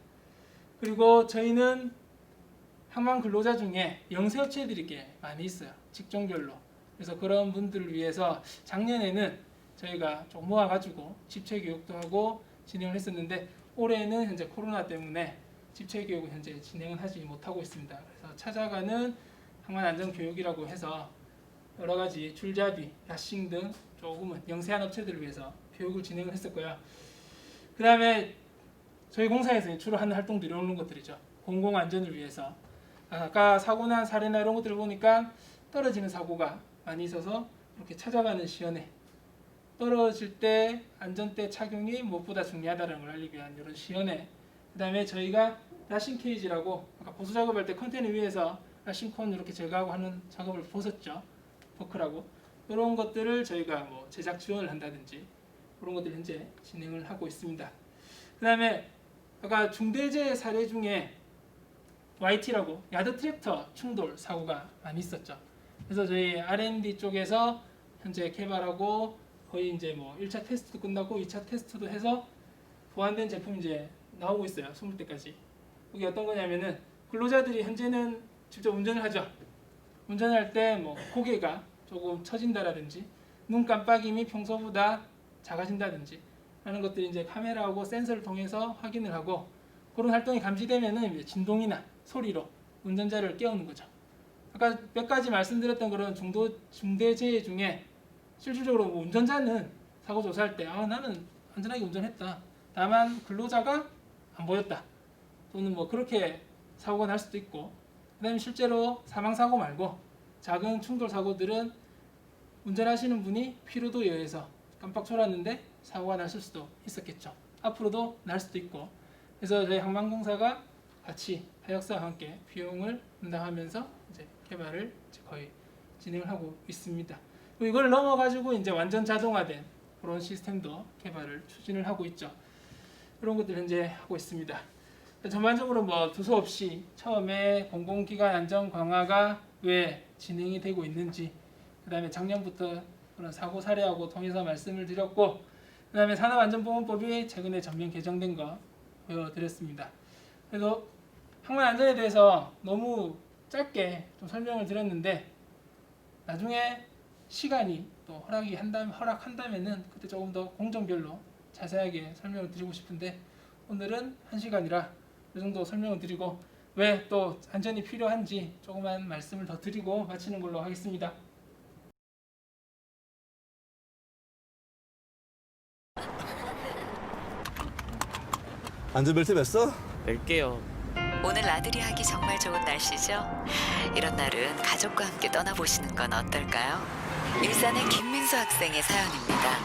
그리고 저희는 항만 근로자 중에 영세업체들이 꽤 많이 있어요. 직종별로. 그래서 그런 분들을 위해서 작년에는 저희가 좀 모아가지고 집체 교육도 하고 진행을 했었는데 올해는 현재 코로나 때문에 집체 교육을 현재 진행을 하지 못하고 있습니다. 그래서 찾아가는 항만 안전 교육이라고 해서 여러 가지 줄잡이, 야싱 등 조금은 영세한 업체들을 위해서 교육을 진행을 했었고요. 그 다음에 저희 공사에서 주로 하는 활동들이 이런 것들이죠. 공공안전을 위해서 아까 사고 난 사례나 이런 것들을 보니까 떨어지는 사고가 많이 있어서 이렇게 찾아가는 시연회 떨어질 때 안전대 착용이 무엇보다 중요하다는 걸 알리기 위한 이런 시연회 그 다음에 저희가 라싱 케이지라고 아까 보수 작업할 때 컨테이너 위에서 라싱콘 이렇게 제거하고 하는 작업을 보셨죠. 버크라고 이런 것들을 저희가 뭐 제작 지원을 한다든지 그런 것들 현재 진행을 하고 있습니다. 그 다음에 아까 중대재해 사례 중에 YT라고 야드 트랙터 충돌 사고가 많이 있었죠. 그래서 저희 R&D 쪽에서 현재 개발하고 거의 이제 뭐 1차 테스트도 끝나고 2차 테스트도 해서 보완된 제품이 이제 나오고 있어요. 20대까지. 이게 어떤 거냐면은 근로자들이 현재는 직접 운전을 하죠. 운전할 때 뭐 고개가 조금 처진다라든지 눈 깜빡임이 평소보다 작아진다든지 하는 것들이 이제 카메라하고 센서를 통해서 확인을 하고 그런 활동이 감지되면은 이제 진동이나 소리로 운전자를 깨우는 거죠. 아까 몇 가지 말씀드렸던 그런 중대재해 중에 실질적으로 뭐 운전자는 사고 조사할 때 나는 안전하게 운전했다. 다만 근로자가 안 보였다. 또는 뭐 그렇게 사고가 날 수도 있고 그다음에 실제로 사망사고 말고 작은 충돌 사고들은 운전하시는 분이 피로도에 의해서 깜빡 졸았는데 사고가 났을 수도 있었겠죠. 앞으로도 날 수도 있고 그래서 저희 항만공사가 같이 하역사와 함께 비용을 분담하면서 이제 개발을 이제 거의 진행을 하고 있습니다. 그리고 이걸 넘어가지고 이제 완전 자동화된 그런 시스템도 개발을 추진을 하고 있죠. 그런 것들 현재 하고 있습니다. 전반적으로 뭐 두서 없이 처음에 공공기관 안전 강화가 왜 진행이 되고 있는지, 그다음에 작년부터 그런 사고 사례하고 통해서 말씀을 드렸고, 그다음에 산업안전보건법이 최근에 전면 개정된 거 보여드렸습니다. 그래도 항만 안전에 대해서 너무 짧게 좀 설명을 드렸는데, 나중에 시간이 또 허락한다면은 그때 조금 더 공정별로 자세하게 설명을 드리고 싶은데, 오늘은 1시간이라 이 정도 설명을 드리고 왜 또 안전이 필요한지 조그만 말씀을 더 드리고 마치는 걸로 하겠습니다. 안전벨트 맸어? 낼게요. 오늘 나들이 하기 정말 좋은 날씨죠? 이런 날은 가족과 함께 떠나보시는 건 어떨까요? 일산의 김민수 학생의 사연입니다.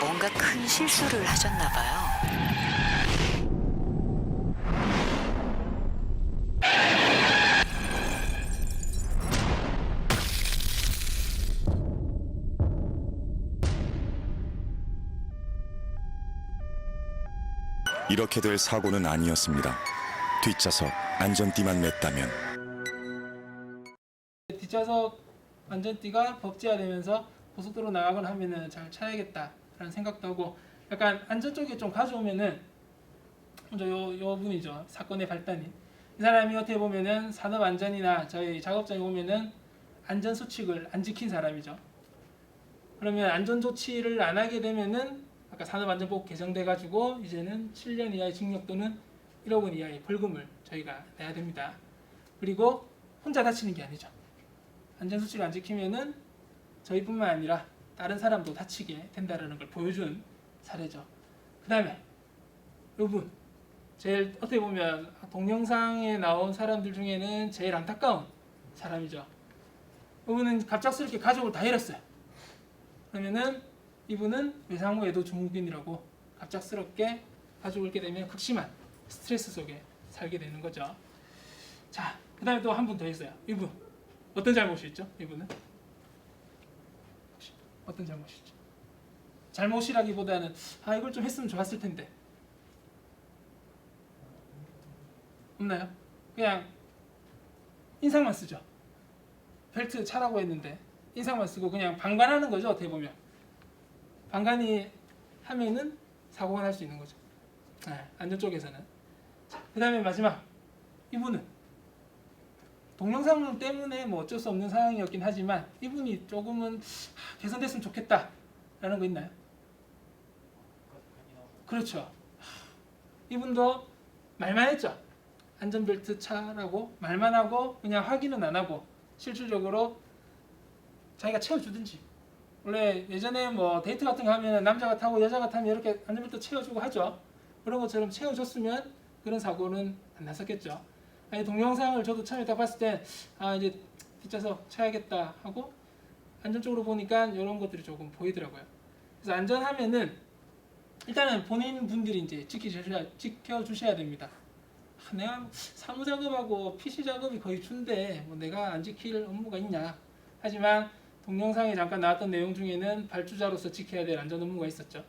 뭔가 큰 실수를 하셨나 봐요. 이렇게 될 사고는 아니었습니다. 뒷좌석 안전띠만 맸다면 뒷좌석 안전띠가 법제화되면서 고속도로 나가거나 하면은 잘 차야겠다라는 생각도 하고, 약간 안전 쪽에 좀 가져오면은 먼저 요 분이죠. 사건의 발단이. 이 사람이 어떻게 보면은 산업 안전이나 저희 작업장에 오면은 안전 수칙을 안 지킨 사람이죠. 그러면 안전 조치를 안 하게 되면은 아까 산업안전법 개정돼 가지고 이제는 7년 이하의 징역 또는 1억 원 이하의 벌금을 저희가 내야 됩니다. 그리고 혼자 다치는 게 아니죠. 안전수칙을 안 지키면은 저희뿐만 아니라 다른 사람도 다치게 된다는 걸 보여준 사례죠. 그 다음에 이분 제일 어떻게 보면 동영상에 나온 사람들 중에는 제일 안타까운 사람이죠. 이분은 갑작스럽게 가족을 다 잃었어요. 그러면은 이분은 외상후 애도 증후군이라고 갑작스럽게 가족을 잃게 되면 극심한 스트레스 속에 살게 되는 거죠. 자, 그 다음에 또 한 분 더 있어요. 이분 어떤 잘못이 있죠? 이분은 어떤 잘못이 있죠? 잘못이라기보다는 이걸 좀 했으면 좋았을 텐데 없나요? 그냥 인상만 쓰죠. 벨트 차라고 했는데 인상만 쓰고 그냥 방관하는 거죠. 어떻게 보면 방관이 하면은 사고가 날 수 있는 거죠. 안전 쪽에서는. 그 다음에 마지막 이분은 동영상 때문에 뭐 어쩔 수 없는 상황이었긴 하지만 이분이 조금은 개선됐으면 좋겠다라는 거 있나요? 그렇죠. 이분도 말만 했죠. 안전벨트 차라고 말만 하고 그냥 확인은 안 하고 실질적으로 자기가 채워주든지, 원래 예전에 뭐 데이트 같은 거 하면 남자가 타고 여자가 타면 이렇게 안전벨트 채워주고 하죠. 그런 것처럼 채워줬으면 그런 사고는 안 났었겠죠. 아니, 동영상을 저도 처음에 딱 봤을 때 이제 뒷좌석 쳐야겠다 하고 안전적으로 보니까 이런 것들이 조금 보이더라고요. 그래서 안전하면은 일단은 본인 분들이 이제 지켜주셔야 됩니다. 내가 사무 작업하고 PC 작업이 거의 준데 뭐 내가 안 지킬 업무가 있냐. 하지만 동영상에 잠깐 나왔던 내용 중에는 발주자로서 지켜야 될 안전 업무가 있었죠.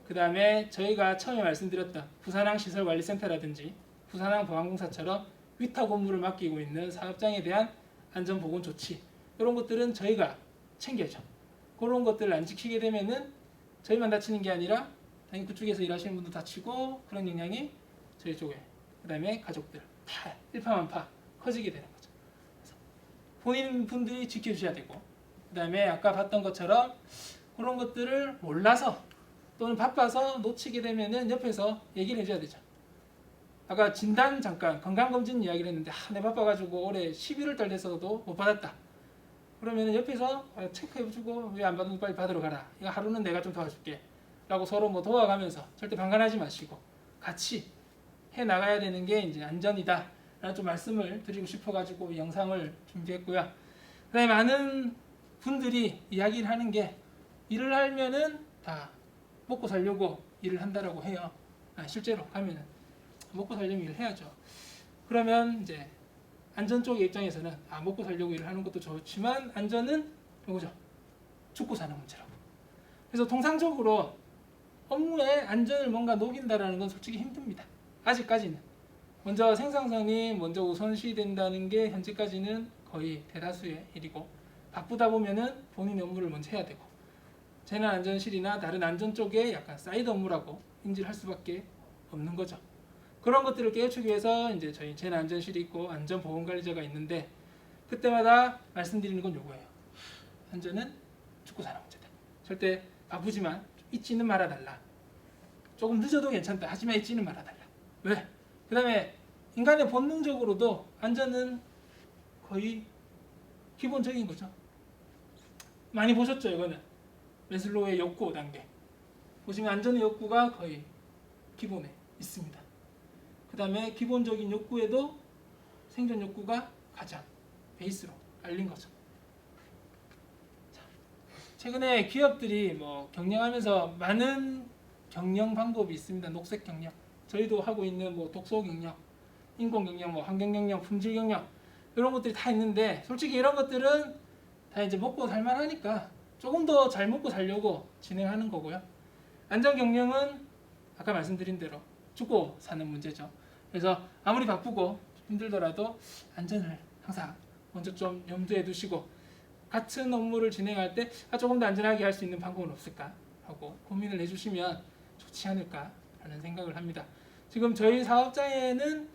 그 다음에 저희가 처음에 말씀드렸던 부산항 시설관리센터라든지 부산항 보안공사처럼 위탁 업무를 맡기고 있는 사업장에 대한 안전보건 조치, 이런 것들은 저희가 챙겨야죠. 그런 것들을 안 지키게 되면은 저희만 다치는 게 아니라 당연히 그쪽에서 일하시는 분도 다치고 그런 영향이 저희 쪽에, 그 다음에 가족들 다 일파만파 커지게 되는 거죠. 그래서 본인 분들이 지켜주셔야 되고, 그 다음에 아까 봤던 것처럼 그런 것들을 몰라서 또는 바빠서 놓치게 되면은 옆에서 얘기를 해줘야 되죠. 아까 진단 잠깐 건강검진 이야기를 했는데 내가 바빠가지고 올해 11월 달 돼서도 못 받았다. 그러면은 옆에서 체크해주고 왜 안 받는 거 빨리 받으러 가라. 이거 하루는 내가 좀 도와줄게. 라고 서로 뭐 도와가면서 절대 방관하지 마시고 같이 해 나가야 되는 게 이제 안전이다. 라는 좀 말씀을 드리고 싶어가지고 이 영상을 준비했고요. 그다음에 많은 분들이 이야기를 하는 게 일을 하면은 다 먹고 살려고 일을 한다라고 해요. 실제로 가면은 먹고 살려면 일을 해야죠. 그러면 이제 안전 쪽의 입장에서는 먹고 살려고 일을 하는 것도 좋지만 안전은 뭐죠? 죽고 사는 문제라고. 그래서 통상적으로 업무에 안전을 뭔가 녹인다라는 건 솔직히 힘듭니다. 아직까지는. 먼저 생산성이 먼저 우선시 된다는 게 현재까지는 거의 대다수의 일이고, 바쁘다 보면은 본인의 업무를 먼저 해야 되고, 재난안전실이나 다른 안전 쪽에 약간 사이드 업무라고 인지를 할 수밖에 없는 거죠. 그런 것들을 깨우치기 위해서 이제 저희 재난안전실이 있고 안전보건관리자가 있는데, 그때마다 말씀드리는 건 요거예요. 안전은 죽고 사는 문제다. 절대 바쁘지만 잊지는 말아달라. 조금 늦어도 괜찮다. 하지만 잊지는 말아달라. 왜? 그 다음에 인간의 본능적으로도 안전은 거의 기본적인 거죠. 많이 보셨죠, 이거는. 메슬로우의 욕구 단계. 보시면 안전의 욕구가 거의 기본에 있습니다. 그 다음에 기본적인 욕구에도 생존 욕구가 가장 베이스로 깔린 거죠. 자, 최근에 기업들이 뭐 경영하면서 많은 경영 방법이 있습니다. 녹색 경영. 저희도 하고 있는 뭐 독소 경영, 인공 경영, 뭐 환경 경영, 품질 경영, 이런 것들이 다 있는데, 솔직히 이런 것들은 다 이제 먹고 살만하니까 조금 더 잘 먹고 살려고 진행하는 거고요. 안전 경영은 아까 말씀드린 대로 죽고 사는 문제죠. 그래서 아무리 바쁘고 힘들더라도 안전을 항상 먼저 좀 염두에 두시고, 같은 업무를 진행할 때 조금 더 안전하게 할 수 있는 방법은 없을까 하고 고민을 해주시면 좋지 않을까라는 생각을 합니다. 지금 저희 사업장에는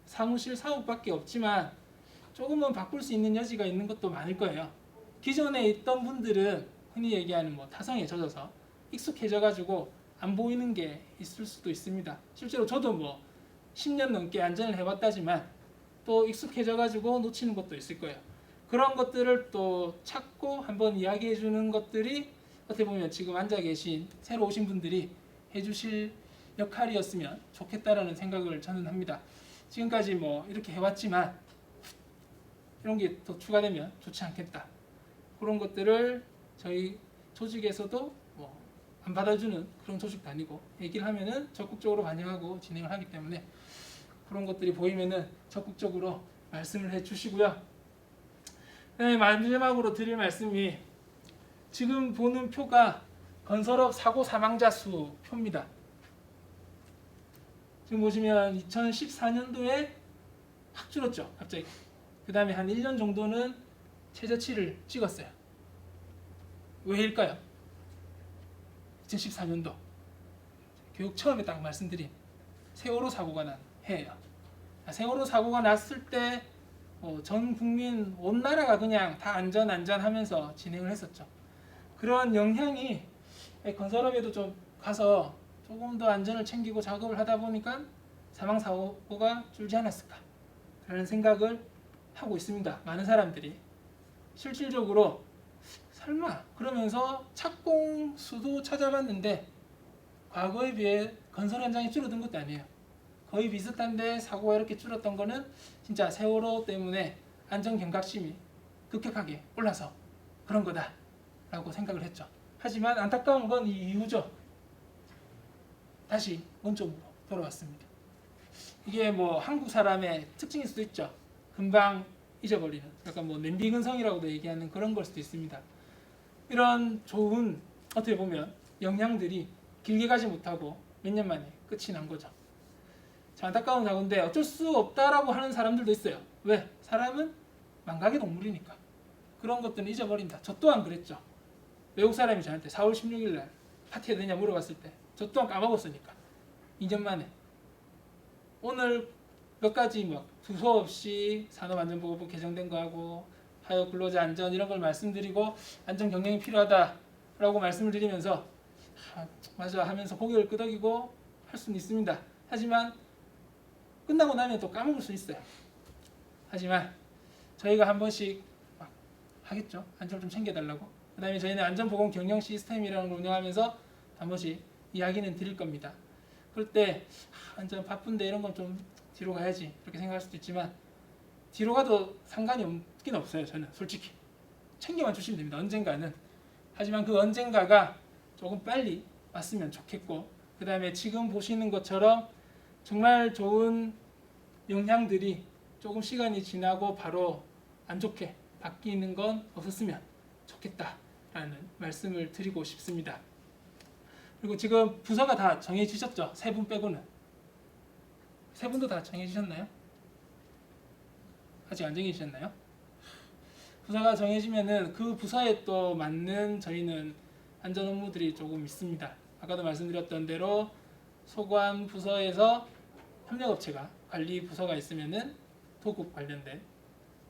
사무실 사업밖에 없지만 조금은 바꿀 수 있는 여지가 있는 것도 많을 거예요. 기존에 있던 분들은 흔히 얘기하는 뭐 타성에 젖어서 익숙해져 가지고 안 보이는 게 있을 수도 있습니다. 실제로 저도 뭐 10년 넘게 안전을 해왔다지만 또 익숙해져 가지고 놓치는 것도 있을 거예요. 그런 것들을 또 찾고 한번 이야기해 주는 것들이 어떻게 보면 지금 앉아 계신 새로 오신 분들이 해주실 역할이었으면 좋겠다라는 생각을 저는 합니다. 지금까지 뭐 이렇게 해왔지만 이런 게 더 추가되면 좋지 않겠다. 그런 것들을 저희 조직에서도 뭐 안 받아주는 그런 조직도 아니고, 얘기를 하면은 적극적으로 반영하고 진행을 하기 때문에 그런 것들이 보이면은 적극적으로 말씀을 해주시고요. 네, 마지막으로 드릴 말씀이, 지금 보는 표가 건설업 사고 사망자 수 표입니다. 지금 보시면 2014년도에 확 줄었죠, 갑자기. 그 다음에 한 1년 정도는 최저치를 찍었어요. 왜일까요? 2014년도 교육 처음에 딱 말씀드린 세월호 사고가 난 해예요. 세월호 사고가 났을 때 전 국민 온 나라가 그냥 다 안전 하면서 진행을 했었죠. 그런 영향이 건설업에도 좀 가서 조금 더 안전을 챙기고 작업을 하다 보니까 사망 사고가 줄지 않았을까 라는 생각을 하고 있습니다. 많은 사람들이. 실질적으로 설마 그러면서 착공 수도 찾아봤는데 과거에 비해 건설 현장이 줄어든 것도 아니에요. 거의 비슷한데 사고가 이렇게 줄었던 거는 진짜 세월호 때문에 안전 경각심이 급격하게 올라서 그런 거다라고 생각을 했죠. 하지만 안타까운 건 이 이후죠. 다시 원점으로 돌아왔습니다. 이게 뭐 한국 사람의 특징일 수도 있죠. 금방 잊어버리는, 약간 뭐 냄비 근성이라고도 얘기하는 그런 걸 수도 있습니다. 이런 좋은, 어떻게 보면 영향들이 길게 가지 못하고 몇 년 만에 끝이 난 거죠. 자, 안타까운 사고인데 어쩔 수 없다라고 하는 사람들도 있어요. 왜? 사람은 망각의 동물이니까. 그런 것들은 잊어버린다. 저 또한 그랬죠. 외국 사람이 저한테 4월 16일 날 파티해야 되냐 물어봤을 때 저 또한 까먹었으니까 2년 만에 오늘 몇 가지 막 두서 없이 산업안전보건법 개정된 거하고 하여 근로자 안전 이런 걸 말씀드리고 안전 경영이 필요하다라고 말씀을 드리면서 맞아 하면서 고개를 끄덕이고 할 수는 있습니다. 하지만 끝나고 나면 또 까먹을 수 있어요. 하지만 저희가 한 번씩 막 하겠죠. 안전을 좀 챙겨달라고. 그 다음에 저희는 안전보건 경영 시스템이라는 걸 운영하면서 한 번씩 이야기는 드릴 겁니다. 그럴 때 안전 바쁜데 이런 건 좀 뒤로 가야지 이렇게 생각할 수도 있지만 뒤로 가도 상관이 없긴 없어요. 저는 솔직히 챙겨만 주시면 됩니다. 언젠가는. 하지만 그 언젠가가 조금 빨리 왔으면 좋겠고 그 다음에 지금 보시는 것처럼 정말 좋은 영향들이 조금 시간이 지나고 바로 안 좋게 바뀌는 건 없었으면 좋겠다라는 말씀을 드리고 싶습니다. 그리고 지금 부서가 다 정해지셨죠? 세 분 빼고는. 세 분도 다 정해지셨나요? 아직 안 정해지셨나요? 부서가 정해지면은 그 부서에 또 맞는 저희는 안전 업무들이 조금 있습니다. 아까도 말씀드렸던 대로 소관 부서에서 협력업체가 관리 부서가 있으면은 도급 관련된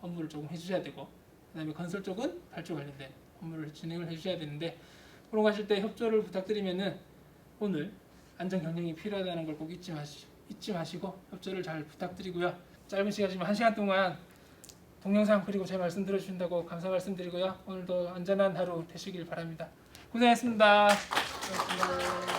업무를 조금 해주셔야 되고, 그다음에 건설 쪽은 발주 관련된 업무를 진행을 해주셔야 되는데, 그런 거 하실 때 협조를 부탁드리면은 오늘 안전 경영이 필요하다는 걸 꼭 잊지 마시고 협조를 잘 부탁드리고요. 짧은 시간이지만 1시간 동안 동영상 그리고 제 말씀 들어주신다고 감사 말씀드리고요. 오늘도 안전한 하루 되시길 바랍니다. 고생했습니다. 고생했습니다.